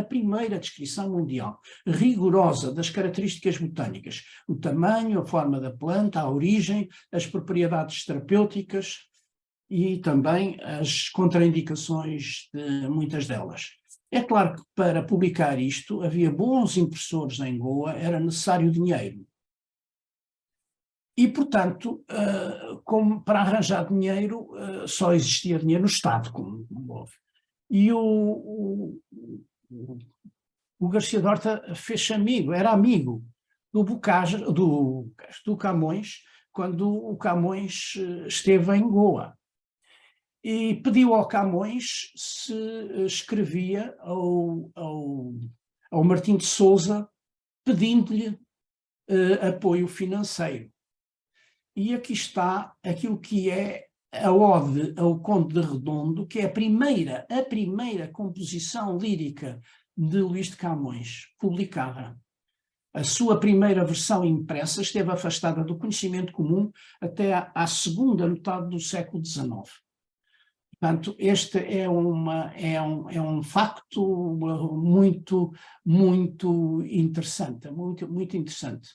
mundial, rigorosa das características botânicas, o tamanho, a forma da planta, a origem, as propriedades terapêuticas e também as contraindicações de muitas delas. É claro que para publicar isto havia bons impressores em Goa, era necessário dinheiro. E, portanto, como para arranjar dinheiro, só existia dinheiro no Estado, como houve. E o Garcia Dorta fez-se amigo, era amigo do Camões, quando o Camões esteve em Goa. E pediu ao Camões se escrevia ao Martim de Sousa, pedindo-lhe apoio financeiro. E aqui está aquilo que é a ode ao Conde de Redondo, que é a primeira composição lírica de Luís de Camões, publicada. A sua primeira versão impressa esteve afastada do conhecimento comum até à segunda metade do século XIX. Portanto, este é um facto muito interessante, muito interessante.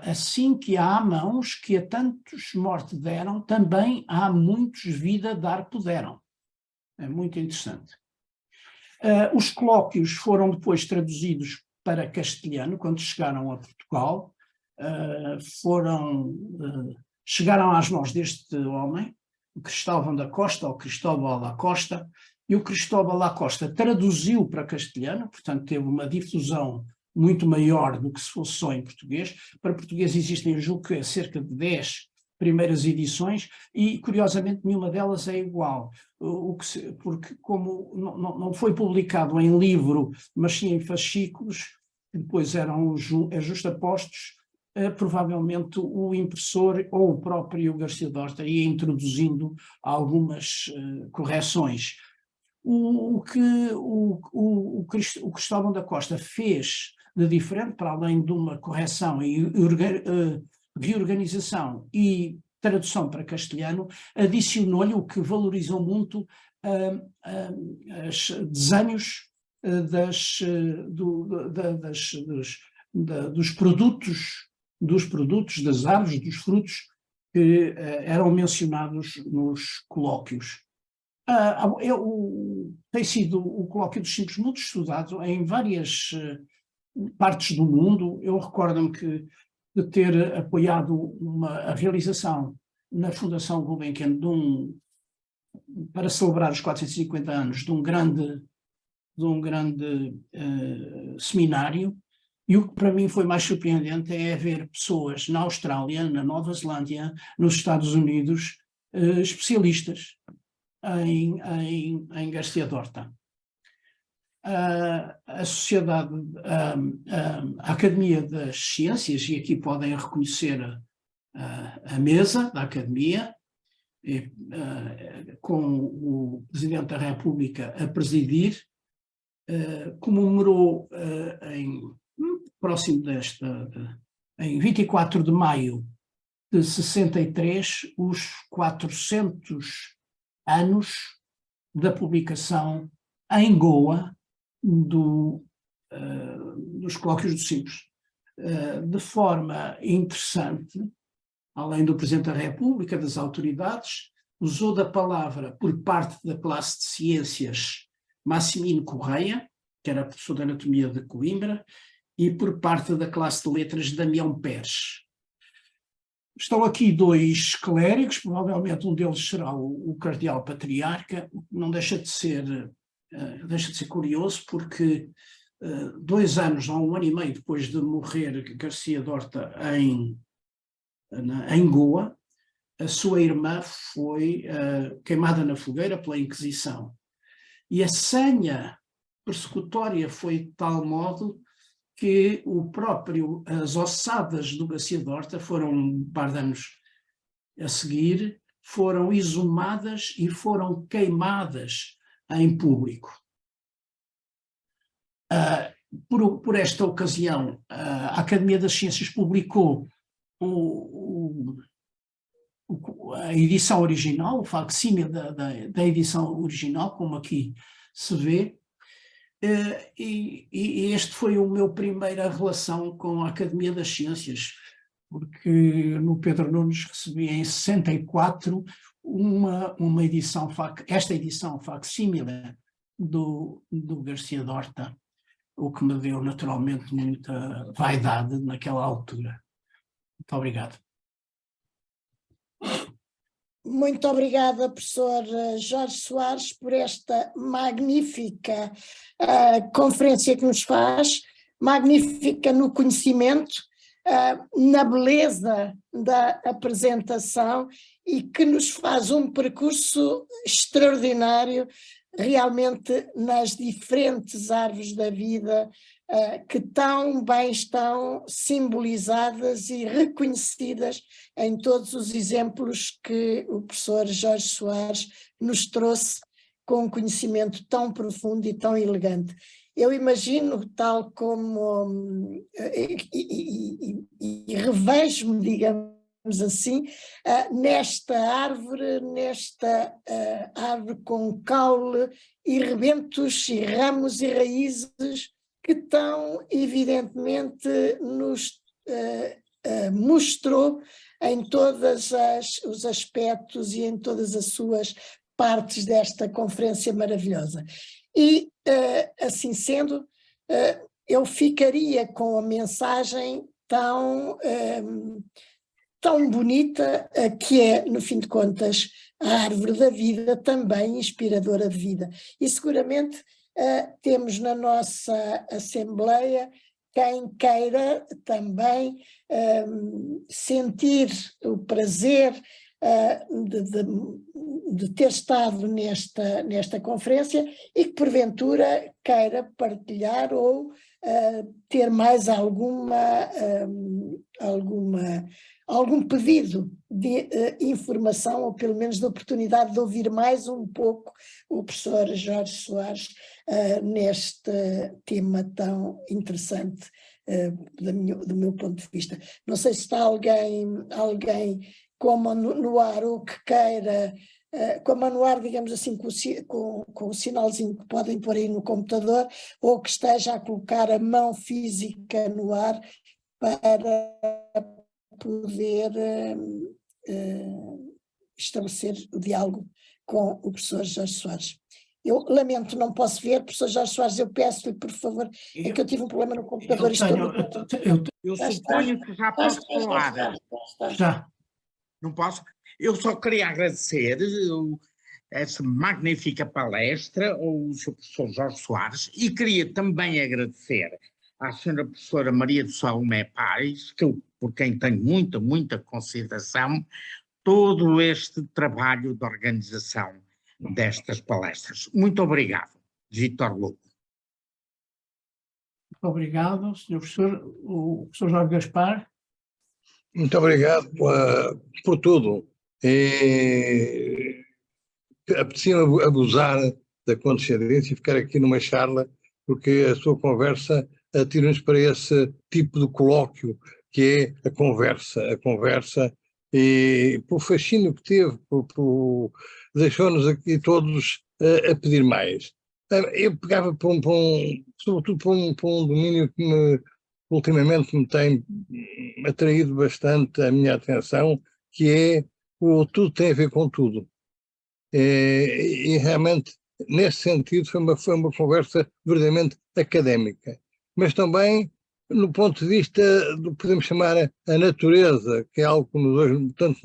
Assim que há mãos que a tantos morte deram, também há muitos vida dar puderam. É muito interessante. Os colóquios foram depois traduzidos para castelhano, quando chegaram a Portugal, chegaram às mãos deste homem, o Cristóvão da Costa, ou Cristóbal da Costa, e o Cristóbal da Costa traduziu para castelhano, portanto teve uma difusão muito maior do que se fosse só em português. Para português existem, eu julgo que cerca de 10 primeiras edições e, curiosamente, nenhuma delas é igual, porque como não foi publicado em livro, mas sim em fascículos, que depois eram justapostos, provavelmente o impressor ou o próprio Garcia Dorta ia introduzindo algumas correções. O que o Cristóvão da Costa fez de diferente, para além de uma correção e reorganização e tradução para castelhano, adicionou-lhe o que valorizou muito os desenhos dos produtos, das árvores, dos frutos que eram mencionados nos colóquios. Tem sido o Colóquio dos Simples muito estudado em várias partes do mundo. Eu recordo-me de ter apoiado a realização na Fundação Gulbenkian para celebrar os 450 anos de um grande seminário, e o que para mim foi mais surpreendente é ver pessoas na Austrália, na Nova Zelândia, nos Estados Unidos, especialistas em Garcia Dorta. A Sociedade, a Academia das Ciências, e aqui podem reconhecer a mesa da Academia, com o Presidente da República a presidir, comemorou próximo em 24 de maio de 63, os 400 anos da publicação em Goa dos Colóquios dos Simples. De forma interessante, além do Presidente da República, das autoridades, usou da palavra por parte da classe de ciências Massimino Correia, que era professor de anatomia de Coimbra, e por parte da classe de letras Damião Pérez. Estão aqui dois clérigos, provavelmente um deles será o cardeal patriarca, não deixa de ser curioso, porque 2 anos ou 1 ano e meio depois de morrer Garcia Dorta em Goa, a sua irmã foi queimada na fogueira pela Inquisição. E a senha persecutória foi de tal modo que as ossadas do Garcia Dorta foram, um par de anos a seguir, foram exumadas e foram queimadas em público. Por esta ocasião, a Academia das Ciências publicou a edição original, o facsímile da edição original, como aqui se vê, e este foi o meu primeira relação com a Academia das Ciências, porque no Pedro Nunes recebi em 64 esta edição facsímile do Garcia Dorta, o que me deu naturalmente muita vaidade naquela altura. Muito obrigado. Muito obrigada, professor Jorge Soares, por esta magnífica conferência que nos faz, magnífica no conhecimento, na beleza da apresentação, e que nos faz um percurso extraordinário realmente nas diferentes árvores da vida que tão bem estão simbolizadas e reconhecidas em todos os exemplos que o professor Jorge Soares nos trouxe, com um conhecimento tão profundo e tão elegante. Eu imagino, tal como, e revejo-me, digamos assim, nesta árvore com caule e rebentos e ramos e raízes, que tão evidentemente nos mostrou em todos os aspectos e em todas as suas partes desta conferência maravilhosa. E, assim sendo, eu ficaria com a mensagem tão bonita, que é, no fim de contas, a árvore da vida, também inspiradora de vida. E seguramente temos na nossa Assembleia quem queira também sentir o prazer de ter estado nesta conferência e que porventura queira partilhar ou ter mais algum pedido de informação, ou pelo menos de oportunidade de ouvir mais um pouco o professor Jorge Soares neste tema tão interessante do meu ponto de vista. Não sei se está alguém como no ar, ou que queira, como no ar, digamos assim, com o sinalzinho que podem pôr aí no computador, ou que esteja a colocar a mão física no ar para poder estabelecer o diálogo com o professor Jorge Soares. Eu lamento, não posso ver, professor Jorge Soares, eu peço-lhe, por favor, é que eu tive um problema no computador. Eu suponho que já posso falar. Já. Não posso? Eu só queria agradecer essa magnífica palestra ao Sr. Professor Jorge Soares e queria também agradecer à Sra. Professora Maria do Salomé Paes, por quem tenho muita, muita consideração, todo este trabalho de organização destas palestras. Muito obrigado, Vítor Luco. Muito obrigado, Sr. Professor. O professor Jorge Gaspar. Muito obrigado por tudo. Apetecia-me abusar da condescendência e ficar aqui numa charla, porque a sua conversa atira-nos para esse tipo de colóquio que é a conversa, e por fascínio que teve, deixou-nos aqui todos a pedir mais. Eu pegava sobretudo para um domínio que ultimamente me tem atraído bastante a minha atenção, que é o tudo tem a ver com tudo. E realmente, nesse sentido, foi uma conversa verdadeiramente académica, mas também no ponto de vista do que podemos chamar a natureza, que é algo que hoje tanto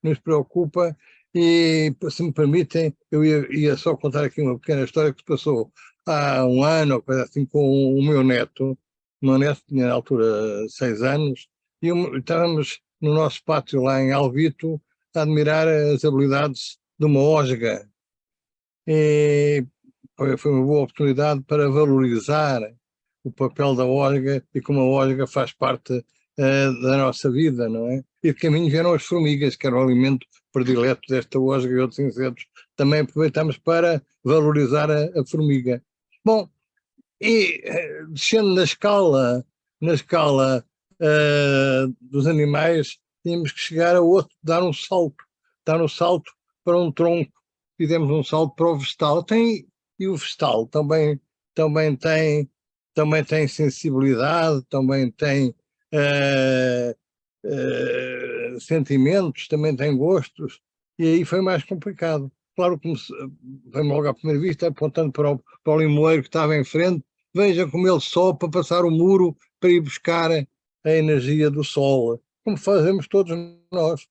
nos preocupa. E, se me permitem, eu ia só contar aqui uma pequena história que se passou há um ano, ou coisa assim, com o meu neto. O meu neto tinha na altura 6 anos, e estávamos no nosso pátio lá em Alvito a admirar as habilidades de uma osga. E foi uma boa oportunidade para valorizar o papel da osga e como a osga faz parte da nossa vida, não é? E de caminho vieram as formigas, que era o alimento predileto desta osga e outros insetos. Também aproveitamos para valorizar a formiga. Bom, e descendo na escala dos animais, tínhamos que chegar a outro, dar um salto para um tronco, fizemos um salto para o vegetal. E o vegetal também tem sensibilidade, também tem sentimentos, também tem gostos, e aí foi mais complicado. Claro que foi-me logo à primeira vista, apontando para o limoeiro que estava em frente, veja como ele sopa para passar o muro para ir buscar a energia do sol, como fazemos todos nós.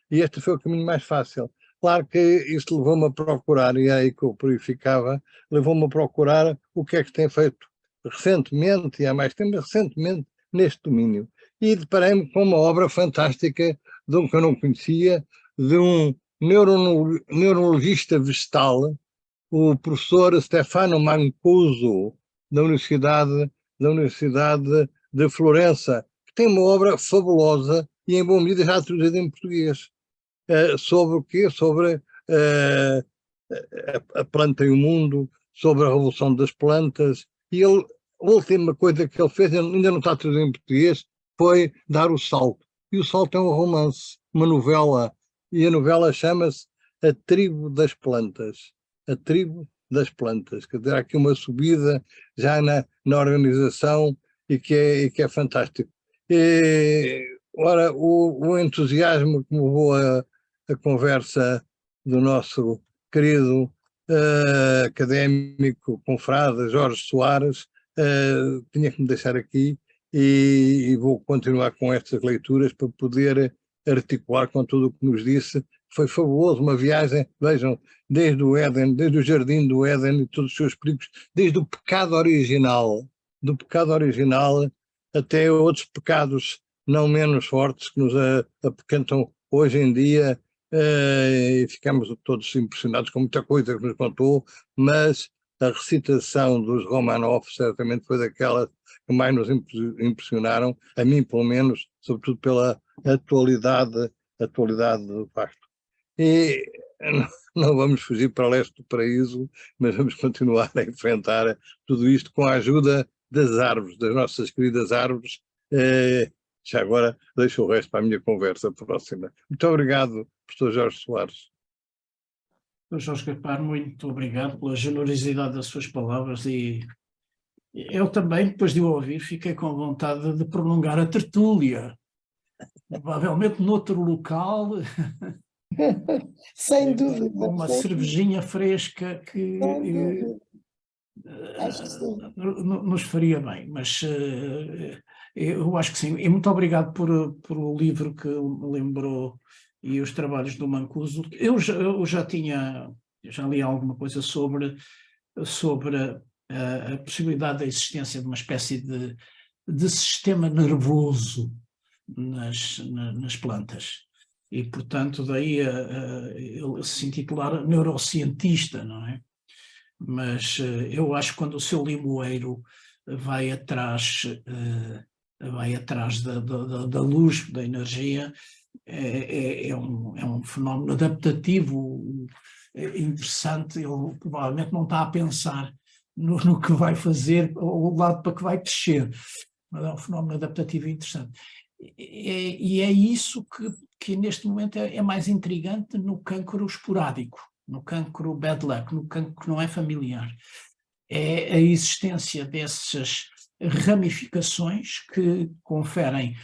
E este foi o caminho mais fácil. Claro que isto levou-me a procurar, e é aí que eu purificava, levou-me a procurar o que é que tem feito recentemente, e há mais tempo, recentemente, neste domínio. E deparei-me com uma obra fantástica de um que eu não conhecia, de um neurologista vegetal, o professor Stefano Mancuso, da Universidade de Florença, que tem uma obra fabulosa e em boa medida já traduzida em português. Sobre o quê? Sobre a planta e o mundo, sobre a revolução das plantas. E a última coisa que ele fez, ainda não está traduzido em português, foi dar o salto. E o salto é um romance, uma novela, e a novela chama-se A Tribo das Plantas. A Tribo das Plantas, que terá aqui uma subida já na organização e que é fantástico. Ora, o entusiasmo que me levou a conversa do nosso querido académico, confrade Jorge Soares, tinha que me deixar aqui e vou continuar com estas leituras para poder articular com tudo o que nos disse. Foi fabuloso, uma viagem, vejam, desde o Éden, desde o jardim do Éden e todos os seus perigos, desde o pecado original, até outros pecados não menos fortes que nos apoquentam hoje em dia, e ficamos todos impressionados com muita coisa que nos contou, mas a recitação dos Romanov certamente foi daquelas que mais nos impressionaram, a mim pelo menos, sobretudo pela atualidade do facto. E não vamos fugir para leste do paraíso, mas vamos continuar a enfrentar tudo isto com a ajuda das árvores, das nossas queridas árvores. Já agora deixo o resto para a minha conversa próxima. Muito obrigado, professor Jorge Soares. Jorge Gaspar, muito obrigado pela generosidade das suas palavras, e eu também, depois de o ouvir, fiquei com vontade de prolongar a tertúlia, provavelmente noutro local, Sem dúvida. com uma cervejinha fresca que Acho que sim. nos faria bem, mas eu acho que sim. E muito obrigado por o livro que me lembrou e os trabalhos do Mancuso. Eu já li alguma coisa sobre a possibilidade da existência de uma espécie de sistema nervoso nas plantas. E, portanto, daí ele se intitular neurocientista, não é? Mas eu acho que quando o seu Limoeiro vai atrás da luz, da energia, é um fenómeno adaptativo interessante. Ele provavelmente não está a pensar no que vai fazer ou o lado para que vai crescer, mas é um fenómeno adaptativo interessante. E é isso que neste momento é mais intrigante no cancro esporádico, no cancro bad luck, no cancro que não é familiar. É a existência dessas ramificações que conferem,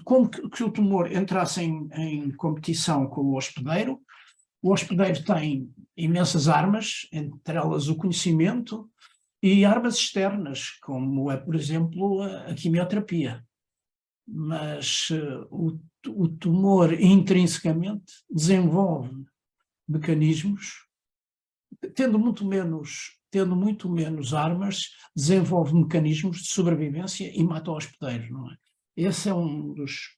como que o tumor entrasse em competição com o hospedeiro. O hospedeiro tem imensas armas, entre elas o conhecimento, e armas externas, como é, por exemplo, a quimioterapia. Mas o tumor intrinsecamente desenvolve mecanismos, tendo muito menos armas, desenvolve mecanismos de sobrevivência e mata o hospedeiro, não é? Esse é um das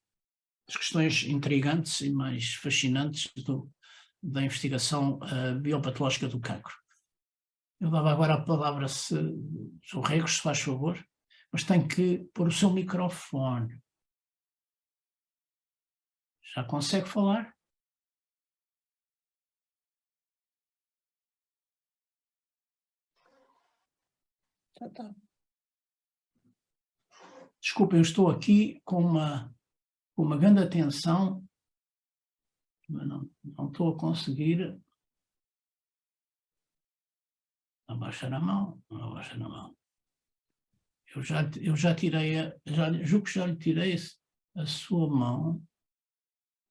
questões intrigantes e mais fascinantes da investigação biopatológica do cancro. Eu dava agora a palavra ao Regos, se faz favor, mas tem que pôr o seu microfone. Já consegue falar? Já está. Desculpem, eu estou aqui com uma grande atenção, mas não estou a conseguir. Abaixar a mão, não abaixar a mão. Eu já tirei, julgo que já lhe tirei a sua mão.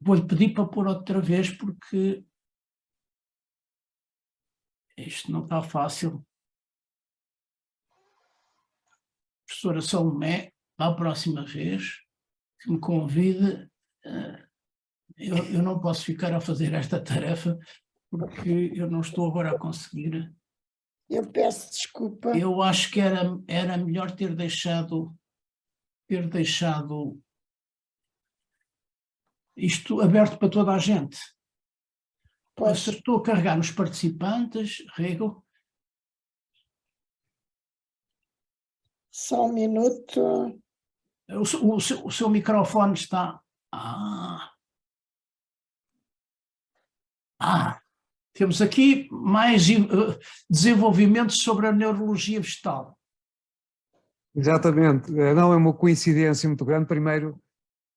Vou-lhe pedir para pôr outra vez, porque isto não está fácil. Professora Salomé, para a próxima vez que me convide, eu não posso ficar a fazer esta tarefa, porque eu não estou agora a conseguir. Eu peço desculpa. Eu acho que era melhor ter deixado isto aberto para toda a gente. Pois, Se estou a carregar nos participantes, Rego. só um minuto. O seu microfone está... Temos aqui mais desenvolvimentos sobre a neurologia vegetal. Exatamente, não é uma coincidência muito grande. Primeiro,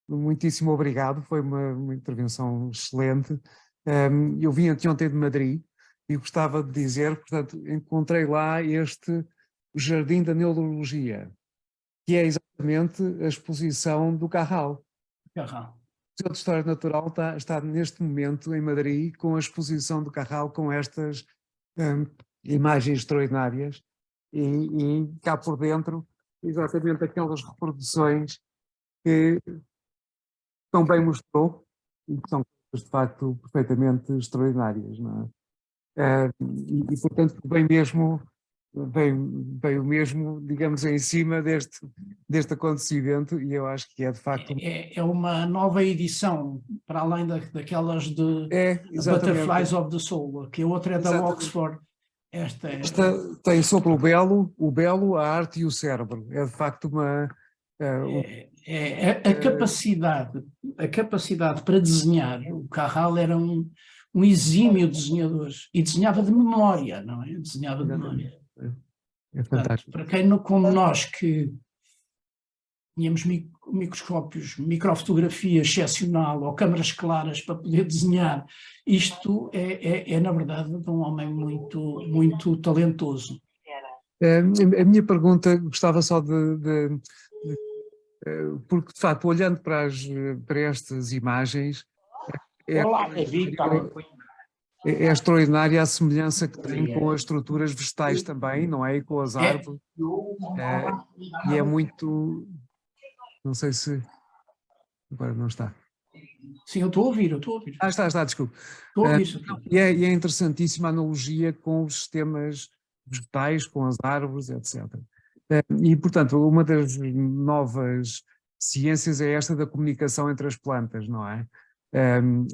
muitíssimo obrigado, foi uma intervenção excelente. Eu vim aqui ontem de Madrid e gostava de dizer, portanto, encontrei lá este Jardim da Neurologia, que é exatamente a exposição do Cajal. O Museu de História Natural está neste momento em Madrid com a exposição do Cajal, com estas imagens extraordinárias e cá por dentro exatamente aquelas reproduções que tão bem mostrou e que são de facto perfeitamente extraordinárias, não é? E portanto veio mesmo, digamos, em cima deste acontecimento, e eu acho que é de facto... É uma nova edição, para além daquelas de Butterflies of the Soul, que a outra é da Oxford. Esta tem sobre o belo, a arte e o cérebro. É de facto uma... A capacidade para desenhar. O Cajal era um exímio desenhador e desenhava de memória, não é? Desenhava de memória. É fantástico. Portanto, para quem, como nós, que tínhamos microscópios, microfotografia excepcional ou câmaras claras para poder desenhar, isto é na verdade, de um homem muito, muito talentoso. A minha pergunta, gostava só porque de facto, olhando para estas imagens, é extraordinária a semelhança que tem com as estruturas vegetais também, não é? E com as árvores. E é muito... Não sei se... Agora não está. Sim, eu estou a ouvir, eu estou a ouvir. Está, desculpe. Estou a ouvir, Sr. Presidente. E é interessantíssima a analogia com os sistemas vegetais, com as árvores, etc. E, portanto, uma das novas ciências é esta da comunicação entre as plantas, não é?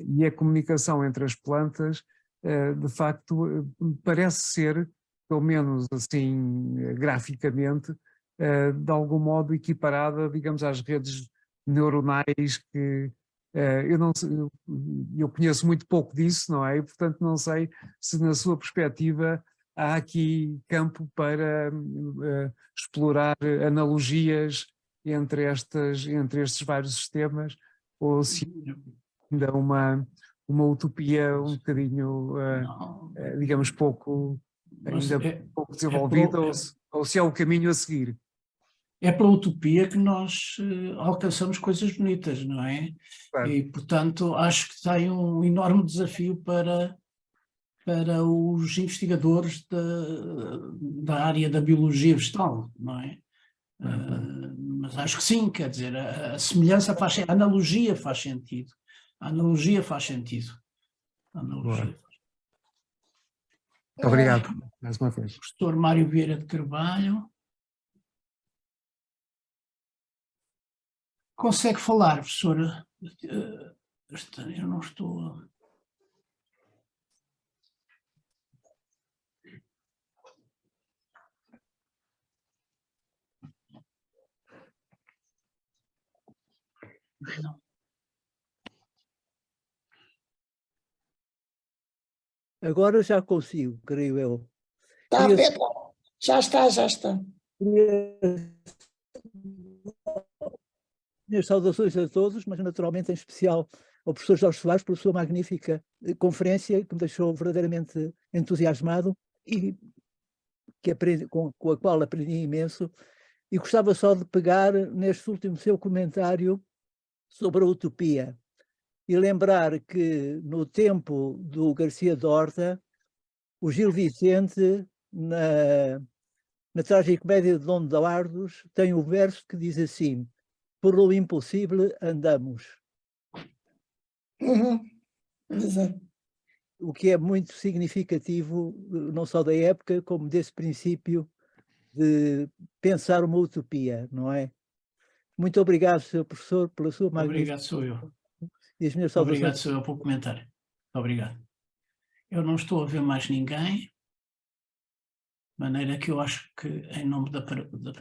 E a comunicação entre as plantas, de facto, parece ser, pelo menos assim, graficamente, de algum modo equiparada, digamos, às redes neuronais que eu não sei, eu conheço muito pouco disso, não é? E, portanto, não sei se na sua perspectiva há aqui campo para explorar analogias entre estes vários sistemas, ou se ainda uma utopia um bocadinho, digamos, pouco desenvolvida, ou se é o caminho a seguir. É pela utopia que nós alcançamos coisas bonitas, não é? Claro. E, portanto, acho que tem um enorme desafio para os investigadores da área da biologia vegetal, não é? Mas acho que sim, quer dizer, a semelhança faz sentido, a analogia faz sentido. A analogia faz sentido. Muito obrigado, mais uma vez. Professor Mário Vieira de Carvalho. Consegue falar, professora? Eu não estou... Não. Agora já consigo, creio eu. Está, Queria- Pedro? Já está, já está. Minhas saudações a todos, mas naturalmente em especial ao professor Jorge Soares pela sua magnífica conferência, que me deixou verdadeiramente entusiasmado e que com a qual aprendi imenso. E gostava só de pegar neste último seu comentário sobre a utopia e lembrar que no tempo do Garcia Dorta, o Gil Vicente, na Tragicomédia de Dom Eduardos, tem o verso que diz assim: por lo impossível andamos. Exato. O que é muito significativo, não só da época, como desse princípio de pensar uma utopia, não é? Muito obrigado, Sr. Professor, pela sua magnífica... Obrigado, sou eu. E as minhas Obrigado, saudações. sou eu, pelo comentário. Obrigado. Eu não estou a ver mais ninguém, de maneira que eu acho que, em nome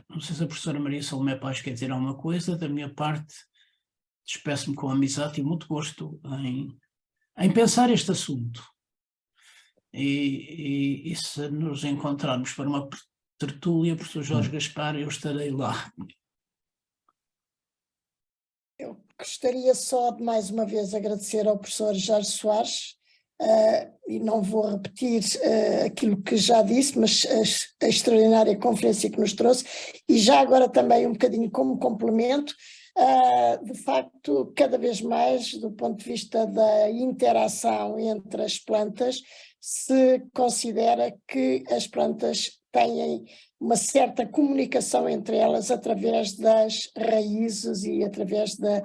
não sei se a professora Maria Salomé Paz quer dizer alguma coisa, da minha parte, despeço-me com amizade e muito gosto em pensar este assunto. E se nos encontrarmos para uma tertúlia, professor Jorge Gaspar, eu estarei lá. Eu gostaria só de mais uma vez agradecer ao professor Jorge Soares, e não vou repetir aquilo que já disse, mas a extraordinária conferência que nos trouxe, e já agora também um bocadinho como complemento, de facto, cada vez mais, do ponto de vista da interação entre as plantas, se considera que as plantas têm uma certa comunicação entre elas através das raízes e através da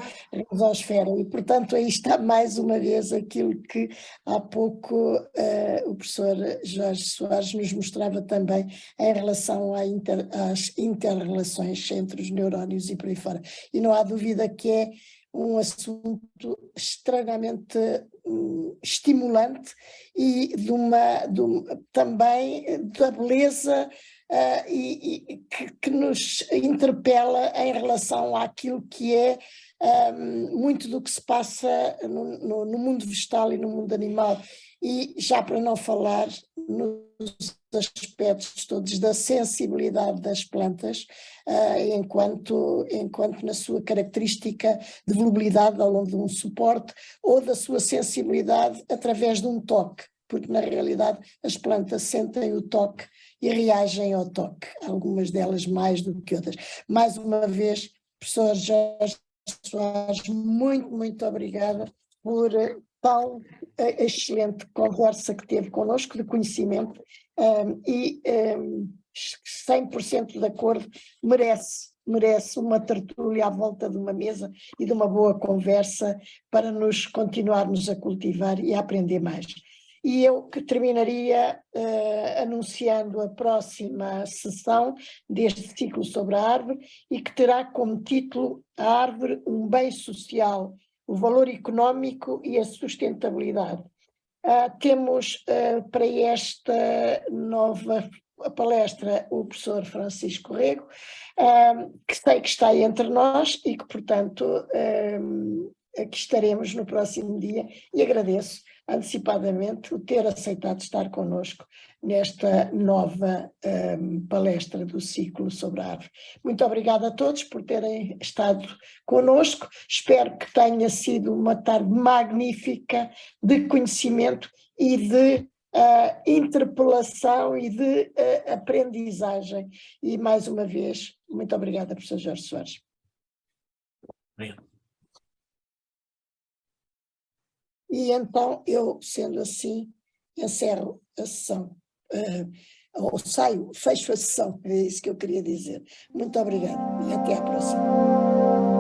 rizosfera, e portanto aí está mais uma vez aquilo que há pouco o professor Jorge Soares nos mostrava também em relação às inter-relações entre os neurónios e por aí fora. E não há dúvida que é um assunto extremamente estimulante e também da beleza que nos interpela em relação àquilo que é muito do que se passa no mundo vegetal e no mundo animal. E já para não falar nos aspectos todos da sensibilidade das plantas, enquanto na sua característica de volubilidade ao longo de um suporte, ou da sua sensibilidade através de um toque, porque na realidade as plantas sentem o toque e reagem ao toque, algumas delas mais do que outras. Mais uma vez, professor Jorge Soares, muito obrigada por tão excelente conversa que teve connosco, de conhecimento, e 100% de acordo, merece merece uma tertúlia à volta de uma mesa e de uma boa conversa para nos continuarmos a cultivar e a aprender mais. E eu que terminaria anunciando a próxima sessão deste ciclo sobre a árvore e que terá como título A Árvore, um Bem Social, o Valor Económico e a Sustentabilidade. Temos para esta nova palestra o professor Francisco Rego, que sei que está entre nós e que, portanto, aqui estaremos no próximo dia, e agradeço antecipadamente o ter aceitado estar connosco nesta nova palestra do ciclo sobre a árvore. Muito obrigada a todos por terem estado connosco, espero que tenha sido uma tarde magnífica de conhecimento e de interpelação e de aprendizagem. E mais uma vez, muito obrigada, professor Jorge Soares. Obrigado. E então, eu, sendo assim, encerro a sessão, ou saio, fecho a sessão, é isso que eu queria dizer. Muito obrigada e até à próxima.